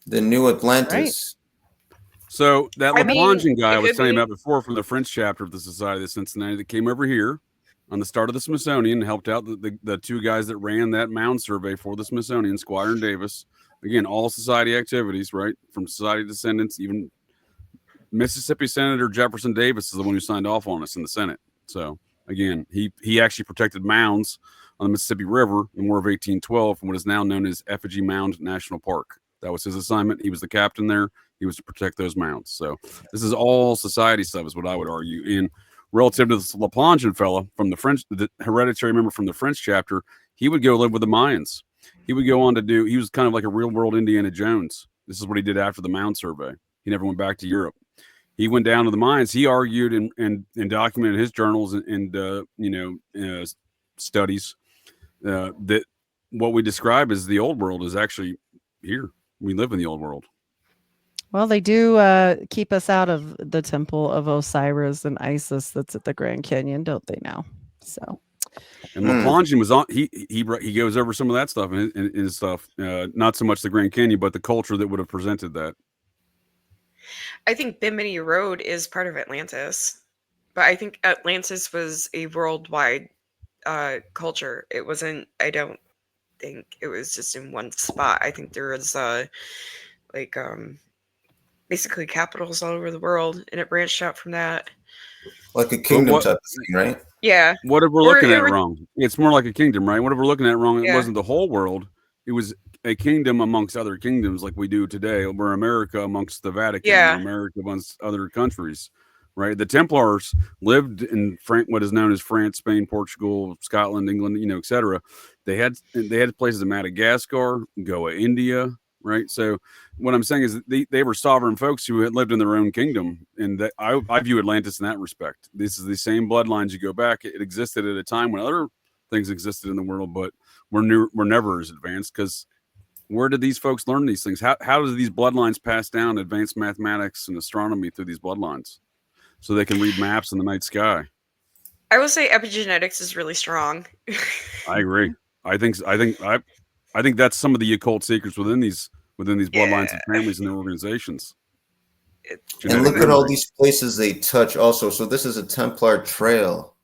The new Atlantis. So that I mean, LaPlongeon guy I it was could telling you be. about before from the French chapter of the Society of Cincinnati that came over here on the start of the Smithsonian and helped out the two guys that ran that mound survey for the Smithsonian, Squire and Davis. Again, all society activities, right? From society descendants, even Mississippi Senator Jefferson Davis is the one who signed off on us in the Senate. So again, he actually protected mounds on the Mississippi River in War of 1812 from what is now known as Effigy Mound National Park. That was his assignment. He was the captain there. He was to protect those mounds. So this is all society stuff, is what I would argue. And relative to this LaPlongeon fella from the French, the hereditary member from the French chapter, he would go live with the Mayans. He would go on to he was kind of like a real world Indiana Jones. This is what he did after the mound survey. He never went back to Europe. He went down to the mines. He argued and documented his journals and studies that what we describe as the old world is actually here. We live in the old world. Well, they do keep us out of the temple of Osiris and Isis that's at the Grand Canyon, don't they now? So, and LaPlongeon was on. He goes over some of that stuff and his stuff. Not so much the Grand Canyon, but the culture that would have presented that. I think Bimini Road is part of Atlantis, but I think Atlantis was a worldwide culture. It wasn't. I don't think it was just in one spot. I think there was basically capitals all over the world, and it branched out from that. Like a kingdom type of thing, right? Yeah. What if we're looking at it wrong? It's more like a kingdom, right? What if we're looking at it wrong? It wasn't the whole world. It was a kingdom amongst other kingdoms like we do today. We're America amongst the Vatican, or America amongst other countries, right? The Templars lived in what is known as France, Spain, Portugal, Scotland, England, etc. They had places in Madagascar, Goa, India, right? So what I'm saying is they were sovereign folks who had lived in their own kingdom, and I view Atlantis in that respect. This is the same bloodlines. You go back, it existed at a time when other things existed in the world, but we're never as advanced, because where did these folks learn these things? How do these bloodlines pass down advanced mathematics and astronomy through these bloodlines so they can read maps in the night sky? I will say epigenetics is really strong. I agree. I think that's some of the occult secrets within these bloodlines and families and their organizations. And look at all these places they touch also. So this is a Templar trail,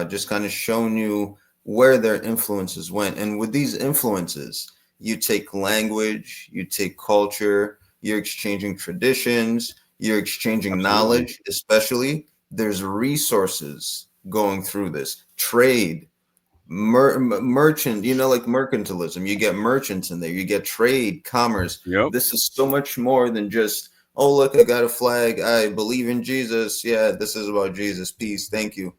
just kind of showing you where their influences went. And with these influences, you take language, you take culture, you're exchanging traditions, you're exchanging knowledge, especially. There's resources going through this. Trade, merchant, like mercantilism. You get merchants in there, you get trade, commerce. Yep. This is so much more than just, oh, look, I got a flag, I believe in Jesus. Yeah, this is about Jesus. Peace. Thank you.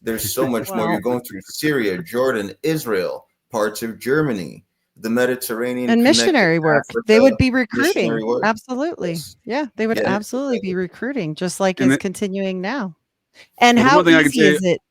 There's so much more. You're going through Syria, Jordan, Israel, parts of Germany, the Mediterranean, and missionary work. Africa, They would be recruiting. work. Absolutely. Yes. Yeah, they would Yeah. absolutely be recruiting, just like And is it- continuing now. And Well, the how one thing I can easy say- is it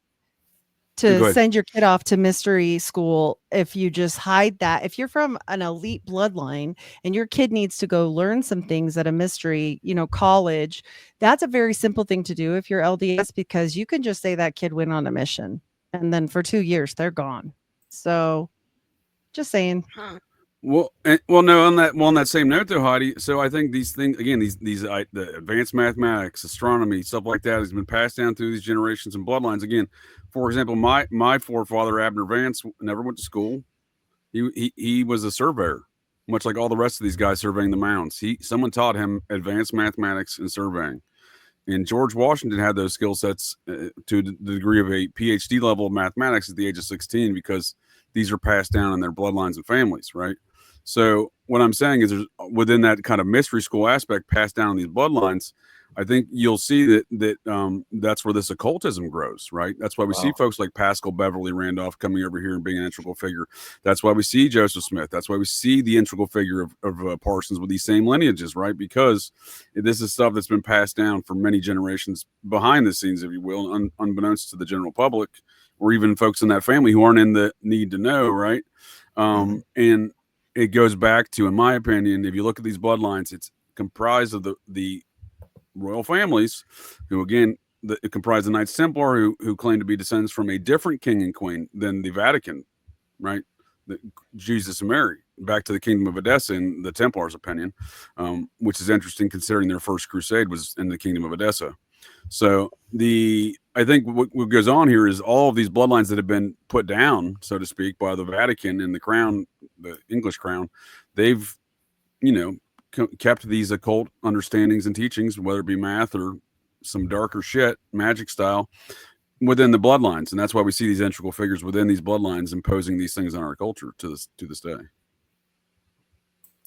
Go to ahead. send your kid off to mystery school if you just hide that? If you're from an elite bloodline and your kid needs to go learn some things at a mystery, college, that's a very simple thing to do if you're LDS, because you can just say that kid went on a mission and then for 2 years they're gone. So just saying. Huh. Well, no. On that same note, though, Heidi. So I think these things again, the advanced mathematics, astronomy, stuff like that, has been passed down through these generations and bloodlines. Again, for example, my forefather Abner Vance never went to school. He was a surveyor, much like all the rest of these guys surveying the mounds. Someone taught him advanced mathematics and surveying. And George Washington had those skill sets to the degree of a PhD level of mathematics at the age of 16, because these are passed down in their bloodlines and families, right? So what I'm saying is, there's within that kind of mystery school aspect passed down in these bloodlines, I think you'll see that's where this occultism grows, right? That's why we see folks like Pascal Beverly Randolph coming over here and being an integral figure. That's why we see Joseph Smith. That's why we see the integral figure of Parsons with these same lineages, right? Because this is stuff that's been passed down for many generations behind the scenes, if you will, unbeknownst to the general public, or even folks in that family who aren't in the need to know, right? And it goes back to, in my opinion, if you look at these bloodlines, it's comprised of the royal families, who again comprise the Knights Templar, who claim to be descendants from a different king and queen than the Vatican, right? Jesus and Mary, back to the Kingdom of Edessa in the Templars' opinion, which is interesting considering their first crusade was in the Kingdom of Edessa. So I think what goes on here is all of these bloodlines that have been put down, so to speak, by the Vatican and the crown, the English crown, they've, kept these occult understandings and teachings, whether it be math or some darker shit, magic style, within the bloodlines. And that's why we see these integral figures within these bloodlines imposing these things on our culture to this day.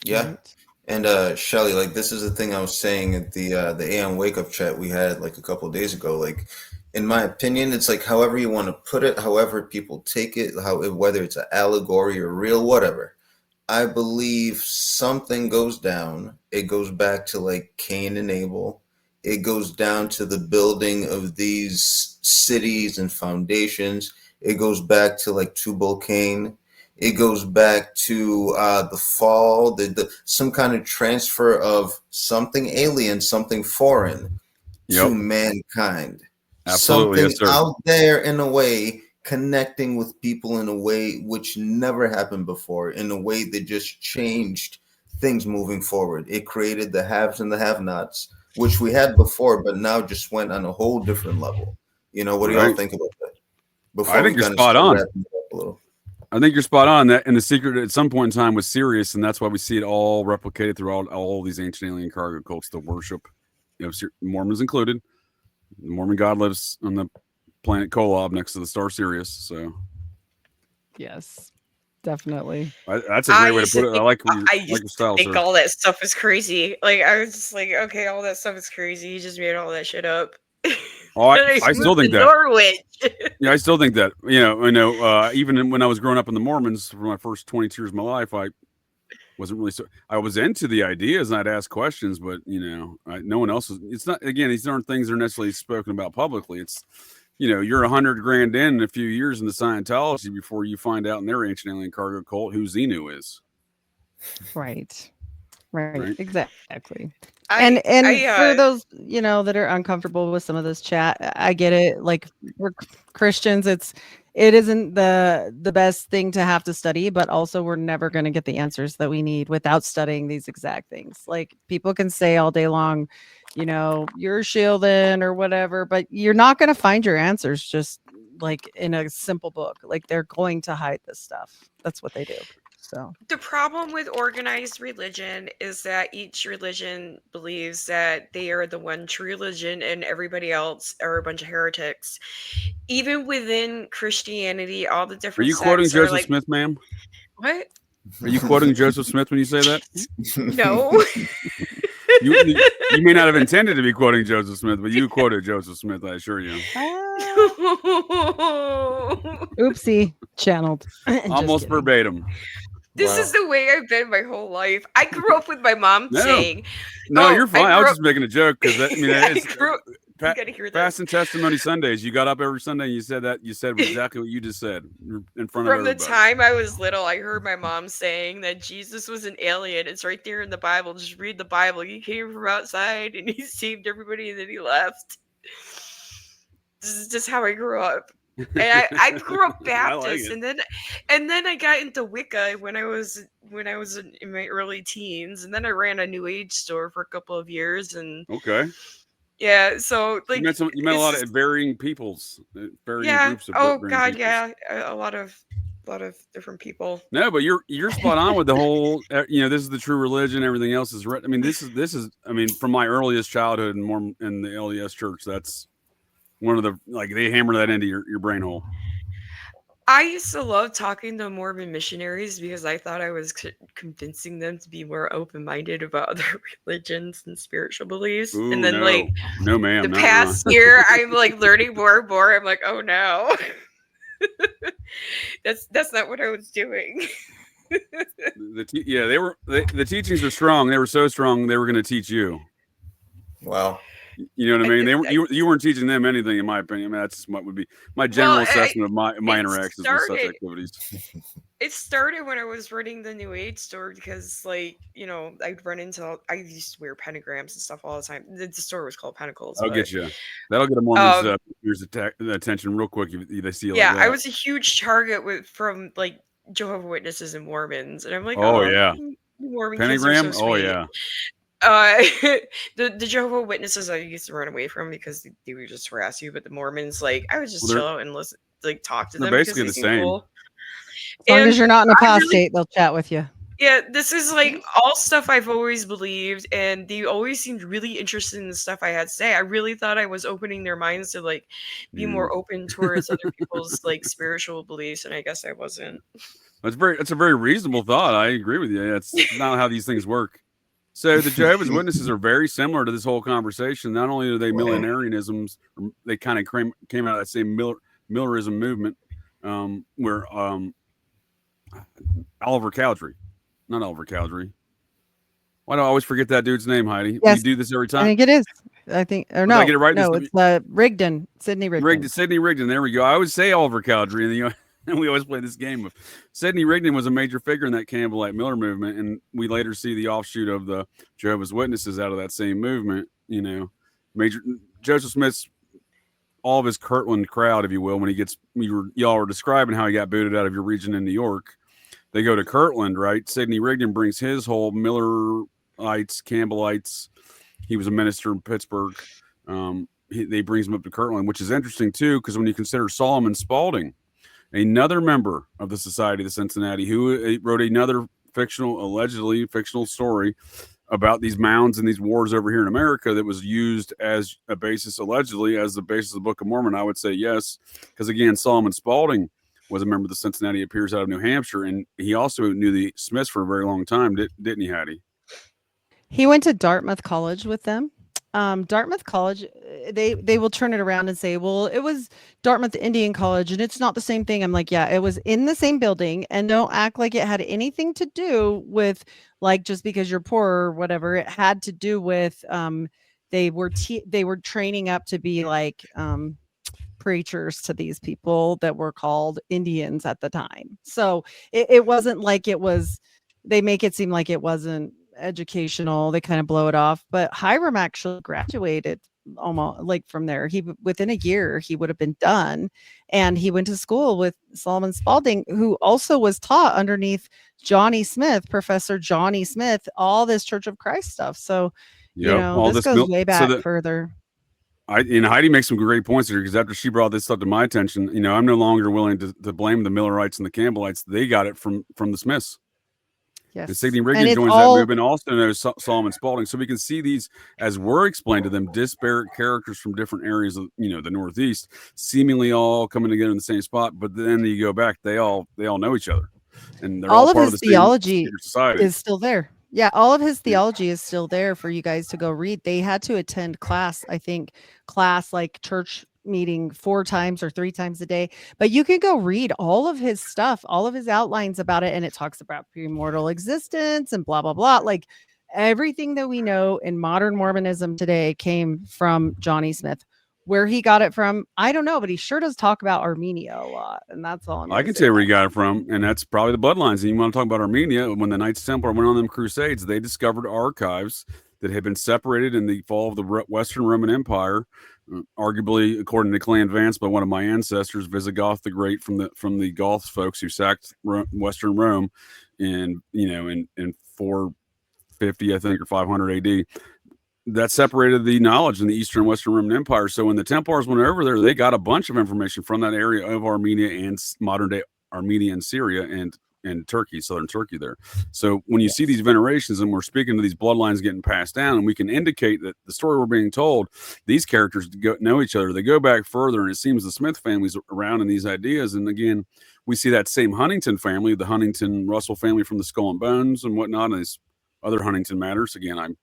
Yeah. And Shelly, like, this is the thing I was saying at the AM Wake Up chat we had like a couple of days ago. Like, in my opinion, it's like however you want to put it, however people take it, whether it's an allegory or real, whatever. I believe something goes down. It goes back to like Cain and Abel. It goes down to the building of these cities and foundations. It goes back to like Tubal-Cain. It goes back to the fall, some kind of transfer of something alien, something foreign to mankind. Absolutely, something yes, sir. Out there in a way, connecting with people in a way which never happened before, in a way that just changed things moving forward. It created the haves and the have-nots, which we had before, but now just went on a whole different level. What do y'all think about that? I think you're spot on. A little. I think you're spot on that. And the secret at some point in time was Sirius, and that's why we see it all replicated throughout all these ancient alien cargo cults, the worship, Mormons included. The Mormon God lives on the planet Kolob next to the star Sirius. So, yes, definitely. That's a great way to put it. I like your style, think sir. all that stuff is crazy. Like, I was just like, okay, all that stuff is crazy. You just made all that shit up. Oh, I still think that. Norwich. Yeah, I still think that. Even when I was growing up in the Mormons for my first 22 years of my life, I wasn't really I was into the ideas and I'd ask questions, but no one else was. It's not, again, these aren't things that are necessarily spoken about publicly. It's, you're $100,000 in a few years into Scientology before you find out in their ancient alien cargo cult who Xenu is. Right. Exactly. And for those that are uncomfortable with some of this chat, I get it. Like, we're Christians, it isn't the best thing to have to study, but also we're never going to get the answers that we need without studying these exact things. Like, people can say all day long, you're shielding or whatever, but you're not going to find your answers just like in a simple book. Like, they're going to hide this stuff. That's what they do. So the problem with organized religion is that each religion believes that they are the one true religion and everybody else are a bunch of heretics. Even within Christianity, all the Are different you quoting sects are Joseph like, Smith, ma'am? what? Are you quoting Joseph Smith when you say that? No. You may not have intended to be quoting Joseph Smith, but you quoted Joseph Smith, I assure you. oopsie, channeled. Almost verbatim. This is the way I've been my whole life. I grew up with my mom saying, No, oh, you're fine. I was just making a joke because you gotta hear Fast and Testimony Sundays. You got up every Sunday and you said exactly what you just said in front of everybody. From the time I was little, I heard my mom saying that Jesus was an alien. It's right there in the Bible. Just read the Bible. He came from outside and he saved everybody and then he left. This is just how I grew up. And I grew up Baptist, like and then I got into Wicca when I was in my early teens, and then I ran a New Age store for a couple of years, and okay, yeah, so like you met a lot of varying peoples, varying groups of oh varying god, peoples. yeah, a lot of different people. No, but you're spot on with the whole. This is the true religion. Everything else is right. I mean, this is. I mean, from my earliest childhood in Mormon in the LDS church, that's one of the they hammer that into your brain hole. I used to love talking to Mormon missionaries because I thought I was convincing them to be more open-minded about other religions and spiritual beliefs. Ooh, and then no, ma'am. The past year, I'm learning more and more. I'm like, oh no, that's not what I was doing. The teachings are strong. They were so strong they were going to teach you. Wow. You know what I mean? You weren't teaching them anything, in my opinion. I mean, that's what would be my general assessment of my interactions with such activities. It started when I was running the New Age store because, I'd run into. I used to wear pentagrams and stuff all the time. The store was called Pentacles. I'll get you. That'll get a Mormon's attention real quick if they see you. Yeah, I was a huge target from Jehovah's Witnesses and Mormons, and I'm like, oh yeah, Mormon pentagram. Kids are so sweet. Oh yeah. The Jehovah's Witnesses I used to run away from because they would just harass you, but the Mormons, I would just chill out and listen, talk to them. They're basically the same. Cool. As long as you're not an apostate, they'll chat with you. Yeah, this is all stuff I've always believed, and they always seemed really interested in the stuff I had to say. I really thought I was opening their minds to be more open towards other people's spiritual beliefs, and I guess I wasn't. That's a very reasonable thought. I agree with you. That's not how these things work. So the Jehovah's Witnesses are very similar to this whole conversation. Not only are they millenarianisms, they kind of came out of that same Millerism movement, where Oliver Cowdery. Not Oliver Cowdery. Why do I always forget that dude's name, Heidi? Yes. We do this every time. I think it is. I think, or no, I get it right? No, it's Rigdon, Sidney Rigdon. Sidney Rigdon. There we go. I always say Oliver Cowdery, and we always play this game of Sidney Rigdon was a major figure in that Campbellite Miller movement, and we later see the offshoot of the Jehovah's Witnesses out of that same movement. Major Joseph Smith's, all of his Kirtland crowd, if you will, when y'all were describing how he got booted out of your region in New York. They go to Kirtland, right? Sidney Rigdon brings his whole Millerites, Campbellites. He was a minister in Pittsburgh. They brings him up to Kirtland, which is interesting too, because when you consider Solomon Spaulding, another member of the Society of Cincinnati, who wrote another allegedly fictional story about these mounds and these wars over here in America that was used as a basis, allegedly, as the basis of the Book of Mormon. I would say yes, because again, Solomon Spaulding was a member of the Cincinnati Appears out of New Hampshire, and he also knew the Smiths for a very long time, didn't he, Heidi? He went to Dartmouth College with them. Dartmouth College, they will turn it around and say, well, it was Dartmouth Indian College and it's not the same thing. I'm like, yeah, it was in the same building, and don't act like it had anything to do with just because you're poor or whatever. It had to do with they were training up to be preachers to these people that were called Indians at the time. So it wasn't like it was, they make it seem like it wasn't educational. They kind of blow it off, but Hiram actually graduated almost from there. Within a year he would have been done, and he went to school with Solomon Spaulding, who also was taught underneath Johnny Smith, Professor Johnny Smith, all this Church of Christ stuff. So this goes way back further. Heidi makes some great points here, because after she brought this stuff to my attention, I'm no longer willing to blame the Millerites and the Campbellites. They got it from the Smiths. Yes. And Sidney And Rigdon it's joins all that movement, also knows Solomon Spaulding. So we can see these, as we're explained to them, disparate characters from different areas of, you know, the Northeast, seemingly all coming together in the same spot. But then you go back, they all know each other, and they're all of part of his the same theology secret society. is still there. Yeah, all of his theology is still there for you guys to go read. They had to attend class, I think, like church meeting 4 times or 3 times a day. But you can go read all of his stuff, all of his outlines about it, and it talks about premortal existence and blah blah blah. Like everything that we know in modern Mormonism today came from Johnny Smith. Where he got it from, I don't know, but he sure does talk about Armenia a lot, and that's all I'm I can tell you where he got it from, and that's probably the bloodlines. And you want to talk about Armenia? When the Knights Templar went on them crusades, they discovered archives that had been separated in the fall of the Western Roman Empire, arguably, according to Clan Vance, by one of my ancestors, Visigoth the Great, from the Goths folks who sacked Western Rome in 450, I think, or 500 AD. That separated the knowledge in the Eastern and Western Roman Empire. So when the Templars went over there, they got a bunch of information from that area of Armenia and modern day Armenia and Syria and Turkey, southern Turkey there. So when you see these venerations and we're speaking to these bloodlines getting passed down, and we can indicate that the story we're being told, these characters know each other. They go back further, and it seems the Smith family's around in these ideas. And again, we see that same Huntington family, the Huntington Russell family from the Skull and Bones and whatnot, and these other Huntington matters. Again, I'm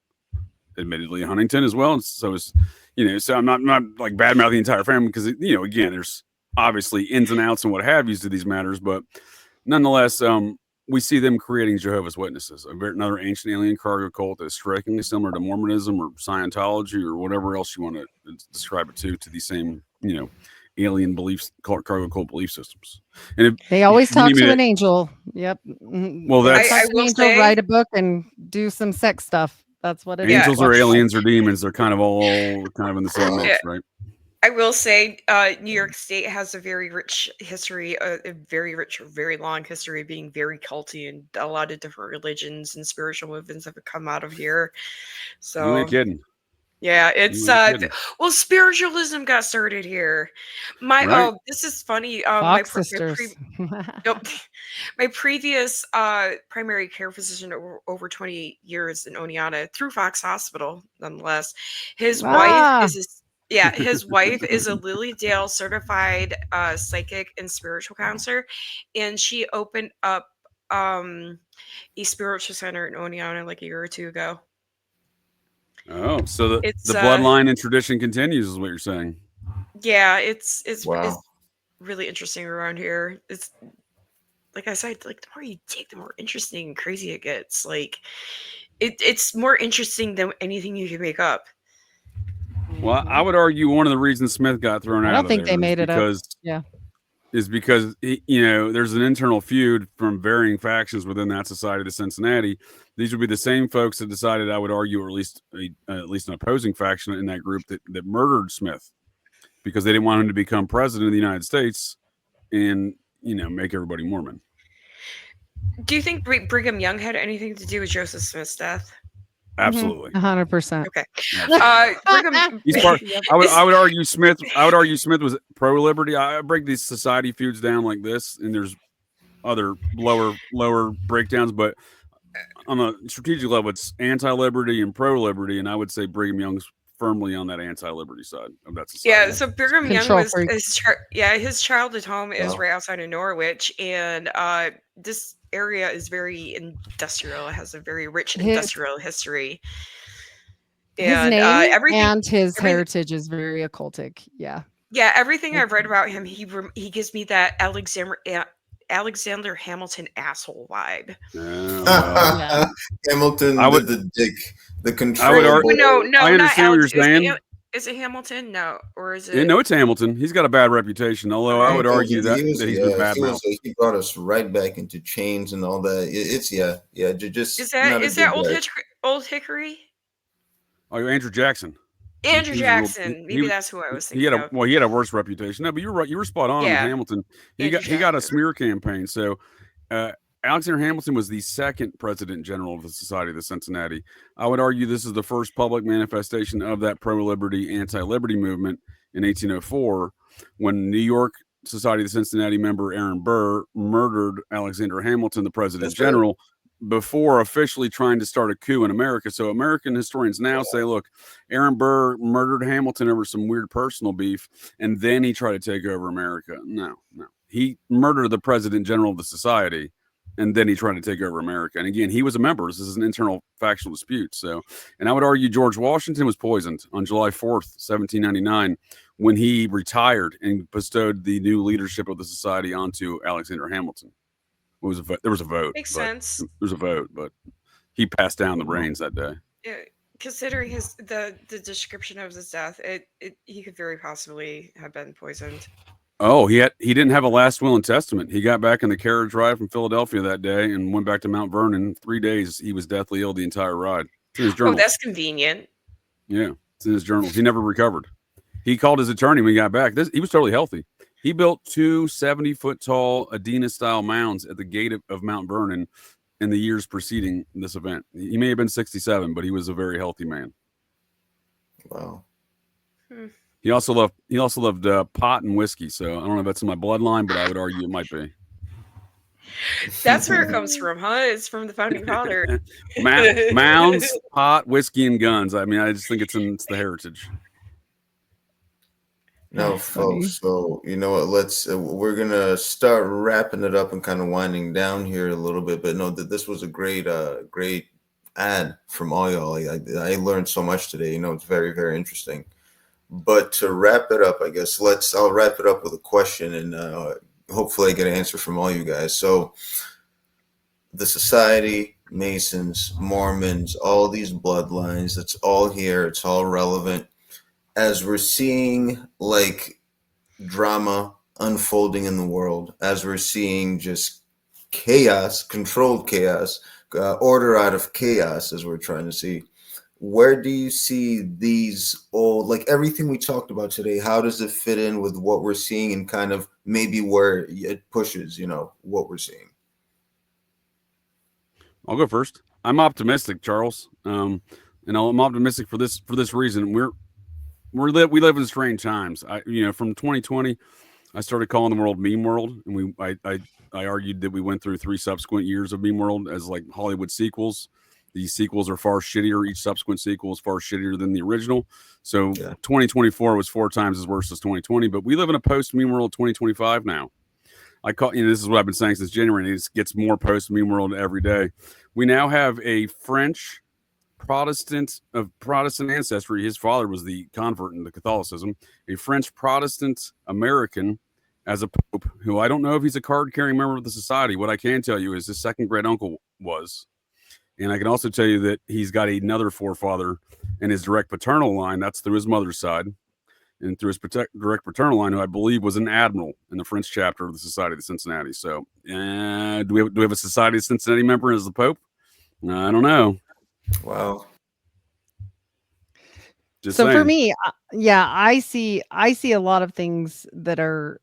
admittedly Huntington as well, and so is, you know, so I'm not like bad mouth the entire family, because, you know, again, there's obviously ins and outs and what have you to these matters, but nonetheless, we see them creating Jehovah's Witnesses, another ancient alien cargo cult that is strikingly similar to Mormonism or Scientology or whatever else you want to describe it to the same, you know, alien beliefs, cargo cult belief systems. And they always talk to an angel. Yep. Well, that's I will say, write a book and do some sex stuff. That's what it is. Angels or aliens or demons, they're kind of all kind of in the same mix, right? I will say New York State has a very rich history, a very rich, very long history of being very culty, and a lot of different religions and spiritual movements have come out of here. So you ain't kidding. Yeah, it's well, spiritualism got started here. This is funny. My previous primary care physician over 20 years in Oneonta, through Fox Hospital, nonetheless. His wife is a Lily Dale certified psychic and spiritual counselor, and she opened up a spiritual center in Oneonta like a year or 2 ago. Oh, so the bloodline and tradition continues, is what you're saying? Yeah, it's really interesting around here. It's like I said, like the more you dig, the more interesting and crazy it gets. Like it's more interesting than anything you can make up. Well, I would argue one of the reasons Smith got thrown out. I don't think they made it up. Yeah. Is because, you know, there's an internal feud from varying factions within that society to Cincinnati. These would be the same folks that decided, I would argue, or at least an opposing faction in that group that murdered Smith because they didn't want him to become president of the United States and, you know, make everybody Mormon. Do you think Brigham Young had anything to do with Joseph Smith's death? Absolutely, 100%. Okay. Brigham, he's part. I would argue Smith. I would argue Smith was pro liberty. I break these society feuds down like this, and there's other lower breakdowns, but on a strategic level, it's anti-liberty and pro-liberty, and I would say Brigham Young's firmly on that anti-liberty side of that society. Yeah, so Brigham Young was his childhood home is right outside of Norwich, and this area is very industrial. It has a very rich industrial history. And his name and his heritage is very occultic. Yeah. Yeah, everything I've read about him, he gives me that Alexander Hamilton asshole vibe. Hamilton, the dick, the control. I understand what you're saying. Is it Hamilton? No, or is it? No, it's Hamilton. He's got a bad reputation. Although I would argue that he's been bad. He brought us right back into chains and all that. Just is that Old Hickory? Oh, Andrew Jackson. Andrew Jackson. Maybe that's who I was thinking. He had a worse reputation. No, but you're right. You were spot on with Hamilton. He got a smear campaign. So Alexander Hamilton was the second president general of the Society of the Cincinnati. I would argue this is the first public manifestation of that pro-liberty, anti-liberty movement in 1804, when New York Society of the Cincinnati member Aaron Burr murdered Alexander Hamilton, the president general, before officially trying to start a coup in America. So American historians now say, look, Aaron Burr murdered Hamilton over some weird personal beef, and then he tried to take over America. No. He murdered the president general of the society, and then he tried to take over America. And again, he was a member. This is an internal factional dispute. So, and I would argue George Washington was poisoned on July 4th, 1799, when he retired and bestowed the new leadership of the society onto Alexander Hamilton. There was a vote. Makes sense. There was a vote, but he passed down the reins that day. Yeah, considering the description of his death, he could very possibly have been poisoned. Oh, he didn't have a last will and testament. He got back in the carriage ride from Philadelphia that day and went back to Mount Vernon. 3 days, he was deathly ill the entire ride. It's in his journal. Oh, that's convenient. Yeah, it's in his journals. He never recovered. He called his attorney when he got back. He was totally healthy. He built 2 70-foot tall Adena-style mounds at the gate of Mount Vernon in the years preceding this event. He may have been 67, but he was a very healthy man. Wow. He also loved pot and whiskey. So I don't know if that's in my bloodline, but I would argue it might be. That's where it comes from, huh? It's from the founding father. Mounds, pot, whiskey, and guns. I mean, I just think it's the heritage. No, folks. So you know what? We're gonna start wrapping it up and kind of winding down here a little bit. But no, this was a great ad from all y'all. I learned so much today. You know, it's very, very interesting. But to wrap it up, I guess I'll wrap it up with a question, and hopefully I get an answer from all you guys. So the society, Masons, Mormons, all these bloodlines, it's all here. It's all relevant. As we're seeing like drama unfolding in the world, as we're seeing just chaos, controlled chaos, order out of chaos, as we're trying to see, where do you see these old, like everything we talked about today, how does it fit in with what we're seeing and kind of maybe where it pushes, you know, what we're seeing? I'll go first. I'm optimistic, Charles. And I'm optimistic for this reason. We live in strange times. From 2020, I started calling the world meme world, and I argued that we went through 3 subsequent years of meme world as like Hollywood sequels. These sequels are far shittier. Each subsequent sequel is far shittier than the original. So 2024 was 4 times as worse as 2020. But we live in a post meme world 2025 now. This is what I've been saying since January, and it gets more post meme world every day. We now have a French Protestant of Protestant ancestry. His father was the convert into Catholicism. A French Protestant American as a pope, who I don't know if he's a card-carrying member of the society. What I can tell you is his second great uncle was. And I can also tell you that he's got another forefather in his direct paternal line. That's through his mother's side. And through his direct paternal line, who I believe was an admiral in the French chapter of the Society of Cincinnati. So do we have a Society of Cincinnati member as the Pope? I don't know. Wow. Just so saying. For me, I see a lot of things that are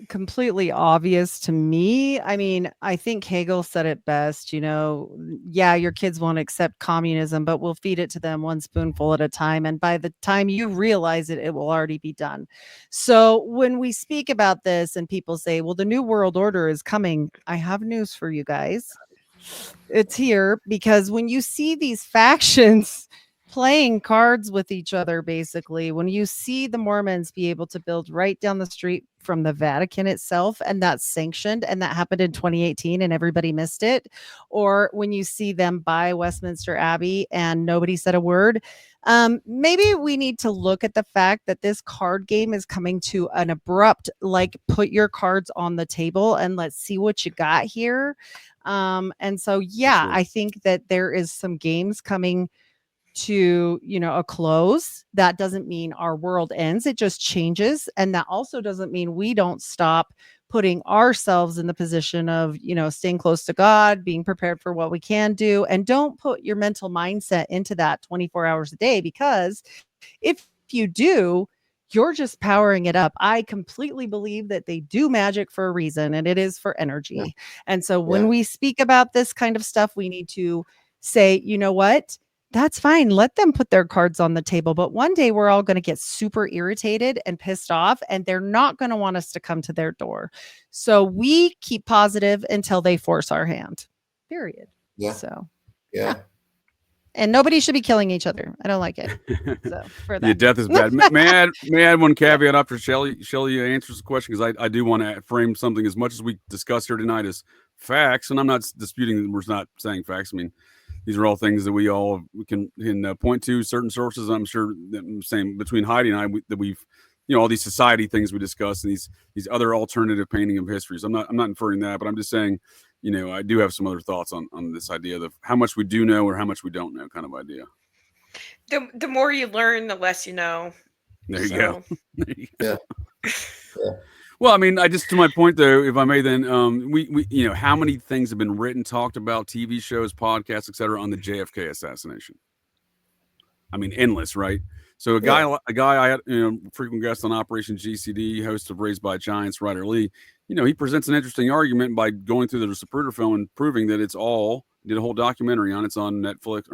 completely obvious to me. I mean, I think Hegel said it best, your kids won't accept communism, but we'll feed it to them one spoonful at a time. And by the time you realize it, it will already be done. So when we speak about this and people say, well, the New World Order is coming, I have news for you guys. It's here, because when you see these factions playing cards with each other, basically, when you see the Mormons be able to build right down the street from the Vatican itself, and that's sanctioned, and that happened in 2018 and everybody missed it, or when you see them buy Westminster Abbey and nobody said a word, maybe we need to look at the fact that this card game is coming to an abrupt, like, put your cards on the table and let's see what you got here. And so, I think that there is some games coming to a close. That doesn't mean our world ends, it just changes. And that also doesn't mean we don't stop putting ourselves in the position of staying close to God, being prepared for what we can do, and don't put your mental mindset into that 24 hours a day, because if you do, you're just powering it up. I completely believe that they do magic for a reason, and it is for energy. And so when we speak about this kind of stuff, we need to say, you know what? That's fine. Let them put their cards on the table. But one day we're all going to get super irritated and pissed off, and they're not going to want us to come to their door. So we keep positive until they force our hand. Period. Yeah. So Yeah. and nobody should be killing each other. I don't like it. So for that. Yeah, death is bad. May I add one caveat after Shelly answers the question, because I do want to frame something. As much as we discuss here tonight as facts, and I'm not disputing that we're not saying facts. I mean, these are all things that we can point to certain sources. I'm sure that I'm saying between Heidi and I that we've, all these society things we discuss and these other alternative painting of histories. I'm not inferring that, but I'm just saying, I do have some other thoughts on this idea of how much we do know or how much we don't know kind of idea. The more you learn, the less you know. There you go. Yeah. Well, I mean, to my point though, if I may, then we how many things have been written, talked about, TV shows, podcasts, etc., on the JFK assassination? I mean, endless, right? So a guy I had, frequent guest on Operation GCD, host of Raised by Giants, Ryder Lee, he presents an interesting argument by going through the Zapruder film and proving that it's all, did a whole documentary on, it's on Netflix,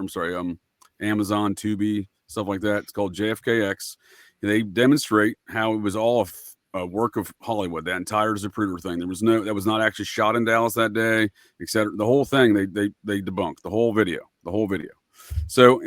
Amazon, Tubi, stuff like that. It's called JFKX. They demonstrate how it was all a work of Hollywood, that entire Zapruder thing. That was not actually shot in Dallas that day, etc. The whole thing, they debunked the whole video. So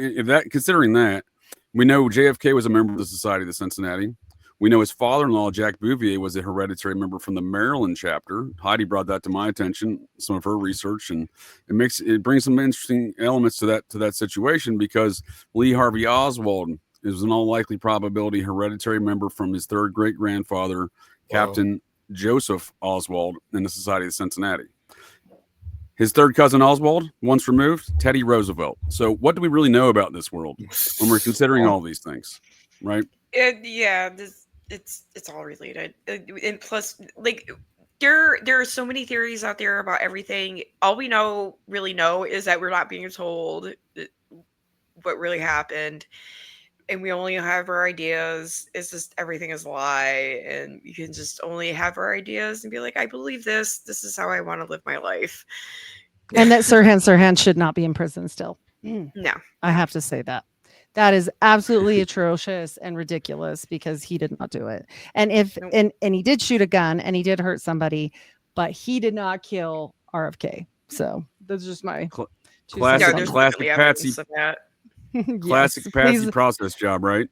considering that, we know JFK was a member of the Society of the Cincinnati. We know his father-in-law, Jack Bouvier, was a hereditary member from the Maryland chapter. Heidi brought that to my attention, some of her research, and it brings some interesting elements to that situation, because Lee Harvey Oswald is in all likely probability hereditary member from his third great-grandfather, Captain Joseph Oswald, in the Society of Cincinnati. His third cousin Oswald, once removed, Teddy Roosevelt. So what do we really know about this world when we're considering all these things, right? It's all related. And plus, like, there are so many theories out there about everything. All we really know is that we're not being told what really happened. And we only have our ideas. It's just everything is a lie. And you can just only have our ideas and be like, I believe this. This is how I want to live my life. And that Sirhan should not be in prison still. No. I have to say that. That is absolutely atrocious and ridiculous, because he did not do it. And and he did shoot a gun and he did hurt somebody, but he did not kill RFK. So that's just my classic Patsy. Classic Patsy process job, right?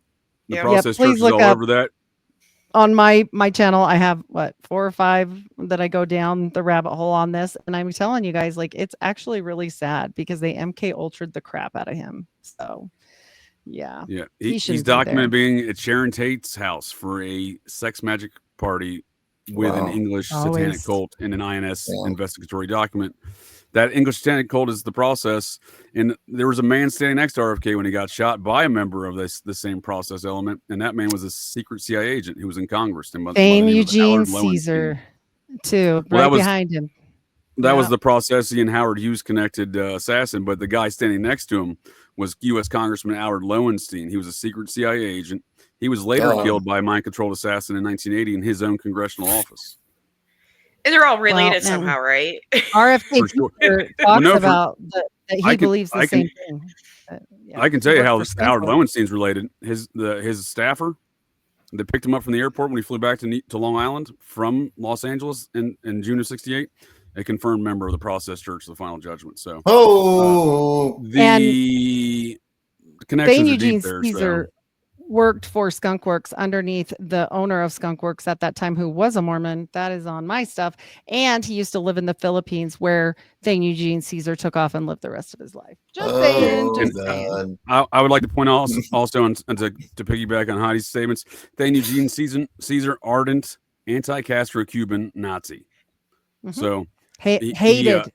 The process church is all over that. On my channel, I have 4 or 5 that I go down the rabbit hole on this, and I'm telling you guys, like, it's actually really sad because they MK Ultra'd the crap out of him. So, yeah, he's documented being at Sharon Tate's house for a sex magic party with an English satanic cult in an INS investigatory document. That English satanic cult is the process, and there was a man standing next to RFK when he got shot by a member of the same process element, and that man was a secret CIA agent who was in Congress. Thane Eugene Caesar, too, behind him. That was the Processian Howard Hughes connected assassin, but the guy standing next to him was U.S. Congressman Howard Lowenstein. He was a secret CIA agent. He was later killed by a mind-controlled assassin in 1980 in his own congressional office. And they're all related somehow, right? RFK talks about that he believes the same thing. I can tell you how Howard Lowenstein's related. His staffer that picked him up from the airport when he flew back to Long Island from Los Angeles in June of '68, a confirmed member of the Process Church of the Final Judgment. So, the connections are deep there. Caesar worked for Skunkworks underneath the owner of Skunkworks at that time, who was a Mormon. That is on my stuff. And he used to live in the Philippines, where Thane Eugene Caesar took off and lived the rest of his life. Just saying. I would like to point out also and to piggyback on Heidi's statements, Thane Eugene Caesar, ardent anti-Castro Cuban Nazi. Mm-hmm. So hated.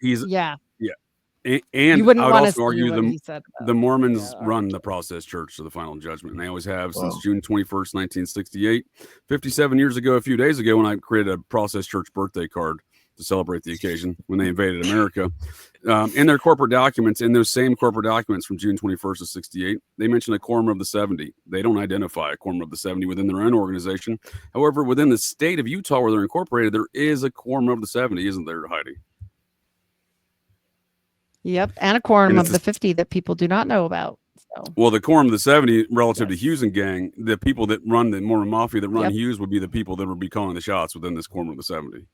And you wouldn't I would want also to argue the Mormons run the Process Church of the Final Judgment, and they always have since June 21st, 1968. 57 years ago, a few days ago, when I created a Process Church birthday card to celebrate the occasion when they invaded America. In their corporate documents, in those same corporate documents from June 21st of 68, they mention a quorum of the 70. They don't identify a quorum of the 70 within their own organization. However, within the state of Utah where they're incorporated, there is a quorum of the 70, isn't there, Heidi? Yep, and a quorum of the 50 that people do not know about. So. Well, the quorum of the 70 relative to Hughes and gang, the people that run the Mormon Mafia that run Hughes would be the people that would be calling the shots within this quorum of the 70.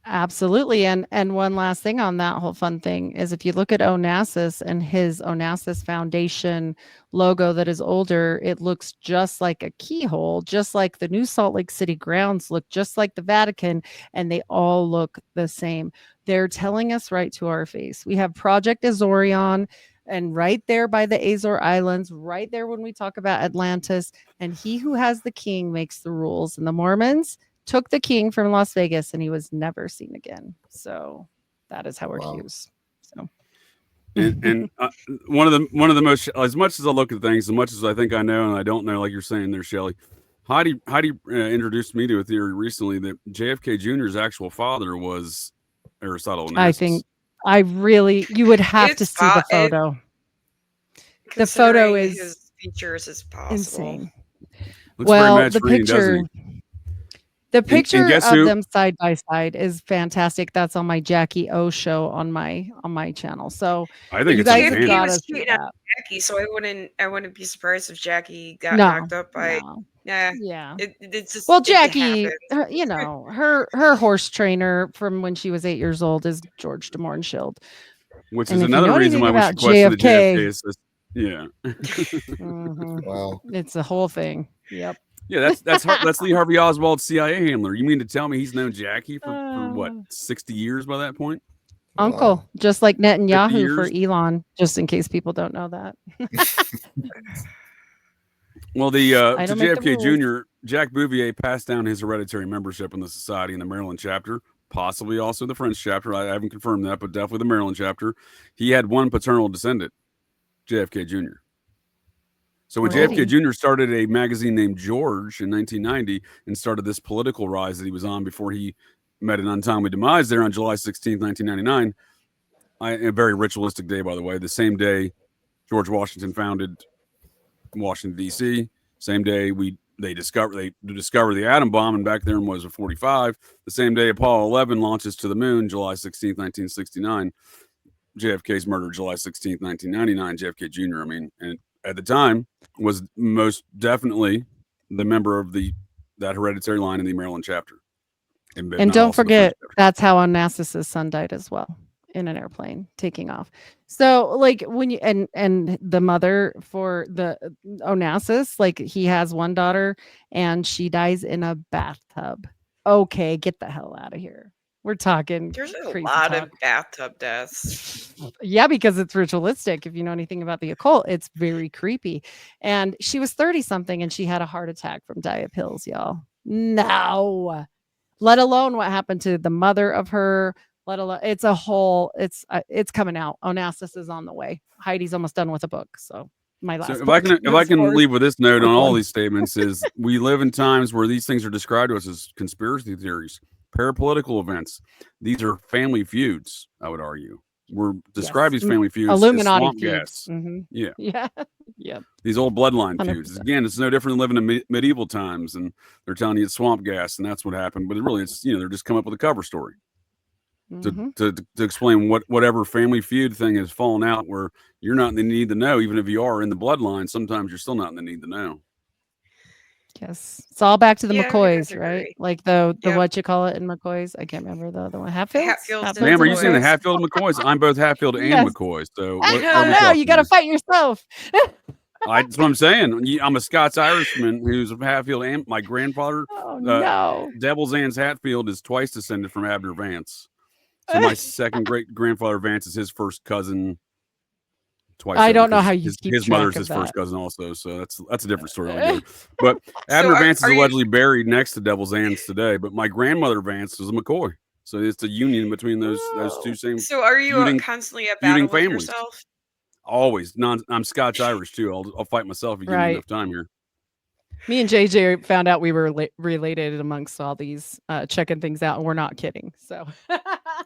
Absolutely. And one last thing on that whole fun thing is if you look at Onassis and his Onassis Foundation logo that is older, it looks just like a keyhole, just like the new Salt Lake City grounds look just like the Vatican, and they all look the same. They're telling us right to our face. We have Project Azorion, and right there by the Azor Islands, right there when we talk about Atlantis, and he who has the king makes the rules. And the Mormons took the king from Las Vegas and he was never seen again. So that is Howard Hughes. So and one of the most, as much as I look at things, as much as I think I know and I don't know, like you're saying there, Shelly, Heidi introduced me to a theory recently that JFK Jr.'s actual father was Aristotle Onassis. I think you would have to see the photo. The photo is his features is possible. Insane. Looks very the Mediterranean, picture. doesn't he? The picture guess of who? them side by side is fantastic. That's on my Jackie O show on my channel. So I think you it's guys uncanny. got was to see cheating on that. Jackie, so I wouldn't be surprised if Jackie got No, knocked up by. no. Yeah, Yeah. It's just Well, it Jackie, happens. her horse trainer from when she was 8 years old is George de Mohrenschildt. Which And is if you another know reason anything why we should about question the JFK, JFK assist. Yeah. Mhm. Wow. It's a whole thing. Yep. Yeah, that's Lee Harvey Oswald's CIA handler. You mean to tell me he's known Jackie for what, 60 years by that point? Uncle, Wow. just like 50 Netanyahu for years? Elon, just in case people don't know that. Well, to don't make the JFK rules. Jr., Jack Bouvier passed down his hereditary membership in the society in the Maryland chapter, possibly also the French chapter. I haven't confirmed that, but definitely the Maryland chapter. He had one paternal descendant, JFK Jr. So when JFK Jr. started a magazine named George in 1990 and started this political rise that he was on before he met an untimely demise there on July 16th, 1999, a very ritualistic day, by the way, the same day George Washington founded Washington, D.C., same day they discover the atom bomb, and back then was a 45. The same day Apollo 11 launches to the moon, July 16th, 1969. JFK's murder, July 16th, 1999. JFK Jr., I mean, and at the time was most definitely the member of that hereditary line in the Maryland chapter. And don't forget, that's how Onassis' son died as well, in an airplane taking off. So like when you and the mother for the Onassis, like he has one daughter and she dies in a bathtub. Okay, get the hell out of here. We're talking There's a crazy lot talk. of bathtub deaths. Yeah, because it's ritualistic. If you know anything about the occult, it's very creepy. And she was 30 something and she had a heart attack from diet pills, y'all. No. Let alone what happened to the mother of her. Let alone it's coming out. Onassis is on the way. Heidi's almost done with a book. So my last. So if I can leave with this note on all these statements is we live in times where these things are described to us as conspiracy theories, parapolitical events. These are family feuds, I would argue. We're describing these family feuds Illuminati as swamp feuds. gas. Mm-hmm. Yeah. Yeah. Yeah. These old bloodline 100%. feuds. Again, it's no different than living in medieval times, and they're telling you it's swamp gas, and that's what happened. But it's they're just come up with a cover story to explain whatever family feud thing has fallen out where you're not in the need to know, even if you are in the bloodline. Sometimes you're still not in the need to know. Yes, it's all back to the Yeah, McCoys, I right? agree. Like the Yep. what you call it in McCoys. I can't remember the other one. Hatfields. Hatfields Ma'am, are you McCoys. saying the Hatfield and McCoys? I'm both Hatfield and Yes. McCoys. So I what don't are we know. talking You got to here? fight yourself. That's what I'm saying. I'm a Scots Irishman who's a Hatfield, and my grandfather, Oh no. Devil's Anne's Hatfield, is twice descended from Abner Vance. So my second great grandfather Vance is his first cousin. Twice. I don't know how you keep his track mother's of his that. first cousin also. So that's a different story altogether. But Abner Vance is allegedly buried next to Devil's Anne's today. But my grandmother Vance was a McCoy. So it's a union between those two same. So are you constantly at battle with families. yourself? Always. I'm Scotch Irish too. I'll fight myself if you give me enough time here. Me and JJ found out we were related amongst all these checking things out, and we're not kidding. So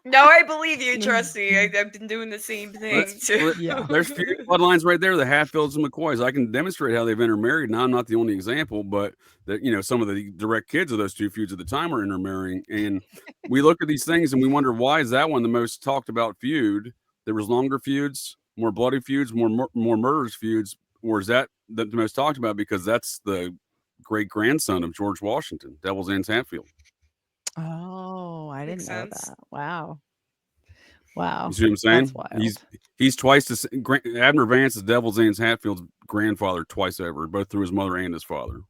No, I believe you. Trust me. I've been doing the same thing too. Yeah. There's few bloodlines right there, the Hatfields and McCoys. I can demonstrate how they've intermarried. Now I'm not the only example, but that some of the direct kids of those two feuds at the time are intermarrying. And we look at these things and we wonder, why is that one the most talked about feud? There was longer feuds, more bloody feuds, more murderous feuds, or is that the most talked about because that's the great grandson of George Washington, Devil's Anne's Hatfield? Oh, I Makes didn't know sense. that. Wow. Wow. You see what I'm That's saying? wild. He's twice Abner Vance is Devil Zane's Hatfield's grandfather twice over, both through his mother and his father.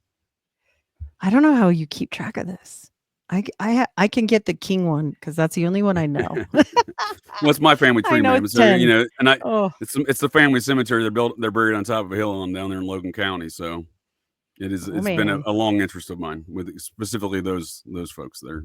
I don't know how you keep track of this. I can get the king one because that's the only one I know. Well, it's my family I tree, know man. So 10. and Oh, it's the family cemetery. They're buried on top of a hill down there in Logan County. So it's been man. a long interest of mine with specifically those folks there.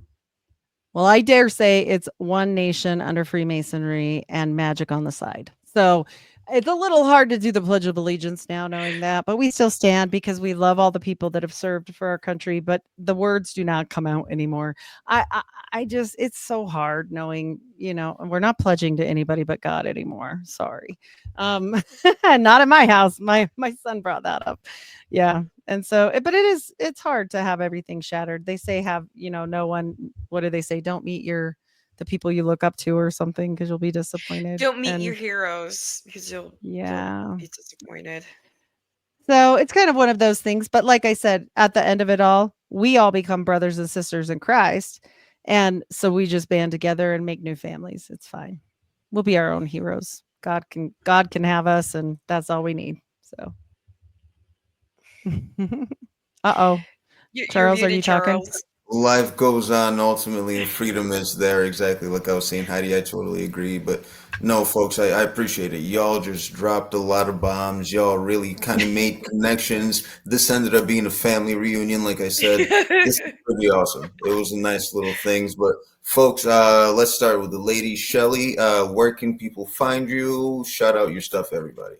Well, I dare say it's one nation under Freemasonry and magic on the side. So it's a little hard to do the Pledge of Allegiance now, knowing that, but we still stand because we love all the people that have served for our country. But the words do not come out anymore. I just, it's so hard knowing, we're not pledging to anybody but God anymore. Sorry, not in my house. My son brought that up. Yeah, and so, but it's hard to have everything shattered. They say no one. What do they say? Don't meet the people you look up to or something because you'll be disappointed. Don't meet And your heroes because you'll be disappointed. So it's kind of one of those things. But like I said, at the end of it all, we all become brothers and sisters in Christ. And so we just band together and make new families. It's fine. We'll be our own heroes. God can have us, and that's all we need. So uh-oh. Charles, are you talking? Life goes on ultimately, and freedom is there. Exactly like I was saying, Heidi, I totally agree. But no, folks, I appreciate it. Y'all just dropped a lot of bombs. Y'all really kind of made connections. This ended up being a family reunion, like I said. This is pretty awesome. It was a nice little things. But folks, let's start with the lady, Shelly. Where can people find you? Shout out your stuff, everybody.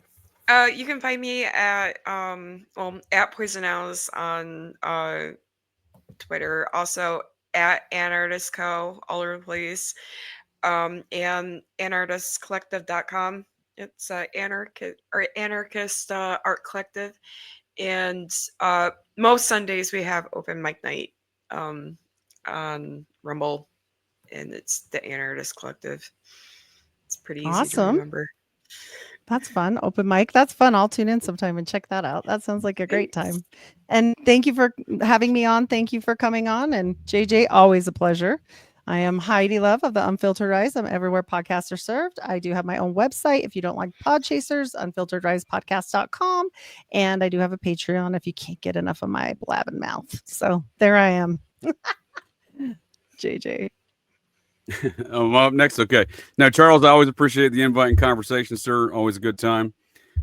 You can find me at Poison Owls on Twitter, also at Anarchist Co, all over the place, and anarchistcollective.com. It's anarchist art collective, and most Sundays we have open mic night on Rumble, and it's the Anarchist Collective. It's pretty easy to remember. That's fun. Open mic. That's fun. I'll tune in sometime and check that out. That sounds like a great time. And thank you for having me on. Thank you for coming on. And JJ, always a pleasure. I am Heidi Love of the Unfiltered Rise. I'm everywhere podcasts are served. I do have my own website. If you don't like pod chasers, unfilteredrisepodcast.com. And I do have a Patreon if you can't get enough of my blabbing mouth. So there I am. JJ. I'm up next. Okay. Now, Charles, I always appreciate the invite and conversation, sir. Always a good time.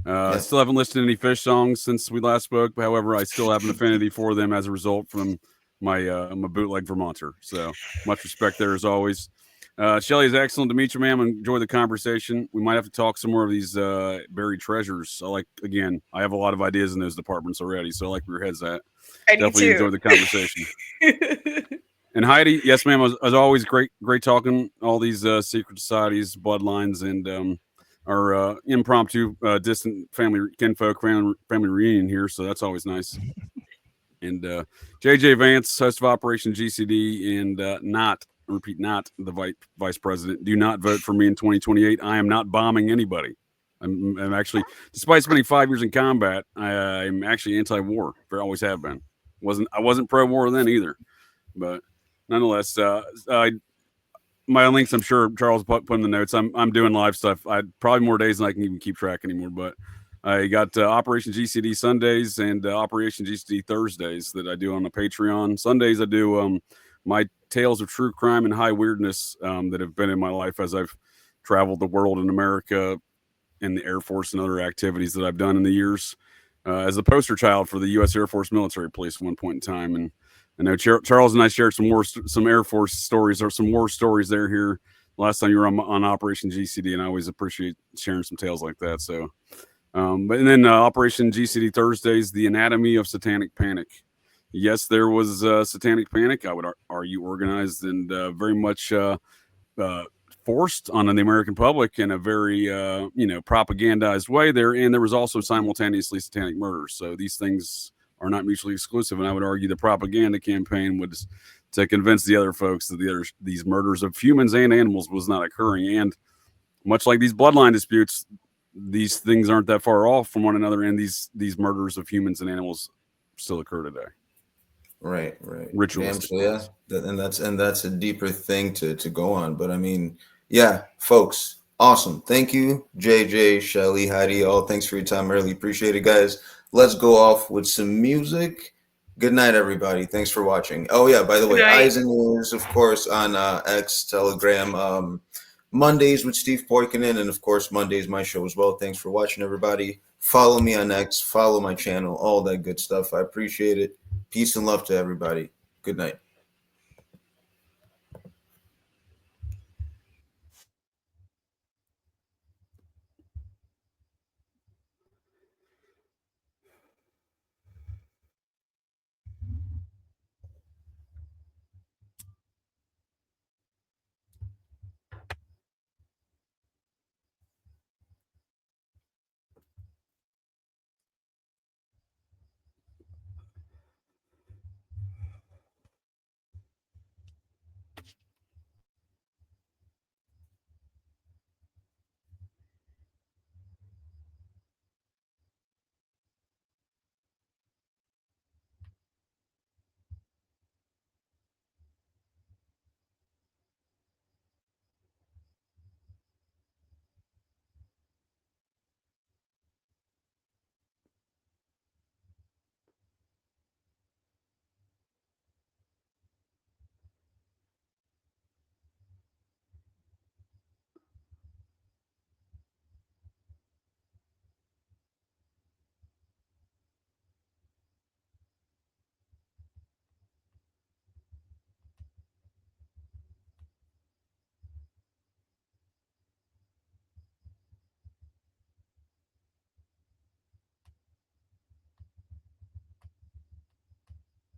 I still haven't listened to any Fish songs since we last spoke. However, I still have an affinity for them as a result from my bootleg Vermonter. So much respect there as always. Shelly, is excellent to meet you, ma'am. Enjoy the conversation. We might have to talk some more of these buried treasures. I have a lot of ideas in those departments already. So I like where your head's at. Definitely enjoy the conversation. And Heidi, yes, ma'am. As always, great talking all these secret societies, bloodlines, and our impromptu distant family kinfolk family reunion here. So that's always nice. And JJ Vance, host of Operation GCD, and not the vice president. Do not vote for me in 2028. I am not bombing anybody. I'm actually, despite spending 5 years in combat, I'm actually anti-war. I always have been. I wasn't pro-war then either, but. Nonetheless, my links, I'm sure Charles put in the notes. I'm doing live stuff. I probably more days than I can even keep track anymore. But I got Operation GCD Sundays and Operation GCD Thursdays that I do on the Patreon. Sundays I do my tales of true crime and high weirdness that have been in my life as I've traveled the world in America, in the Air Force, and other activities that I've done in the years as a poster child for the U.S. Air Force military police at one point in time. And I know Charles and I shared some Air Force stories or some war stories there here last time you were on Operation GCD, and I always appreciate sharing some tales like that. So, but then Operation GCD Thursdays, the anatomy of satanic panic. Yes, there was satanic panic. I would argue organized and very much forced on the American public in a very propagandized way there, and there was also simultaneously satanic murders. So these things are not mutually exclusive, and I would argue the propaganda campaign was to convince the other folks that these murders of humans and animals was not occurring. And much like these bloodline disputes, these things aren't that far off from one another, and these murders of humans and animals still occur today. Right. Ritualistic. Yeah. And that's a deeper thing to go on. But I mean, yeah, folks, awesome. Thank you, JJ, Shelly, Heidi, all. Thanks for your time. I really appreciate it, guys. Let's go off with some music. Good night, everybody. Thanks for watching. Oh yeah, by the way, Eyes and Ears, of course, on X, Telegram, Mondays with Steve Poikinen, and of course Mondays my show as well. Thanks for watching, everybody. Follow me on X, follow my channel, all that good stuff. I appreciate it. Peace and love to everybody. Good night.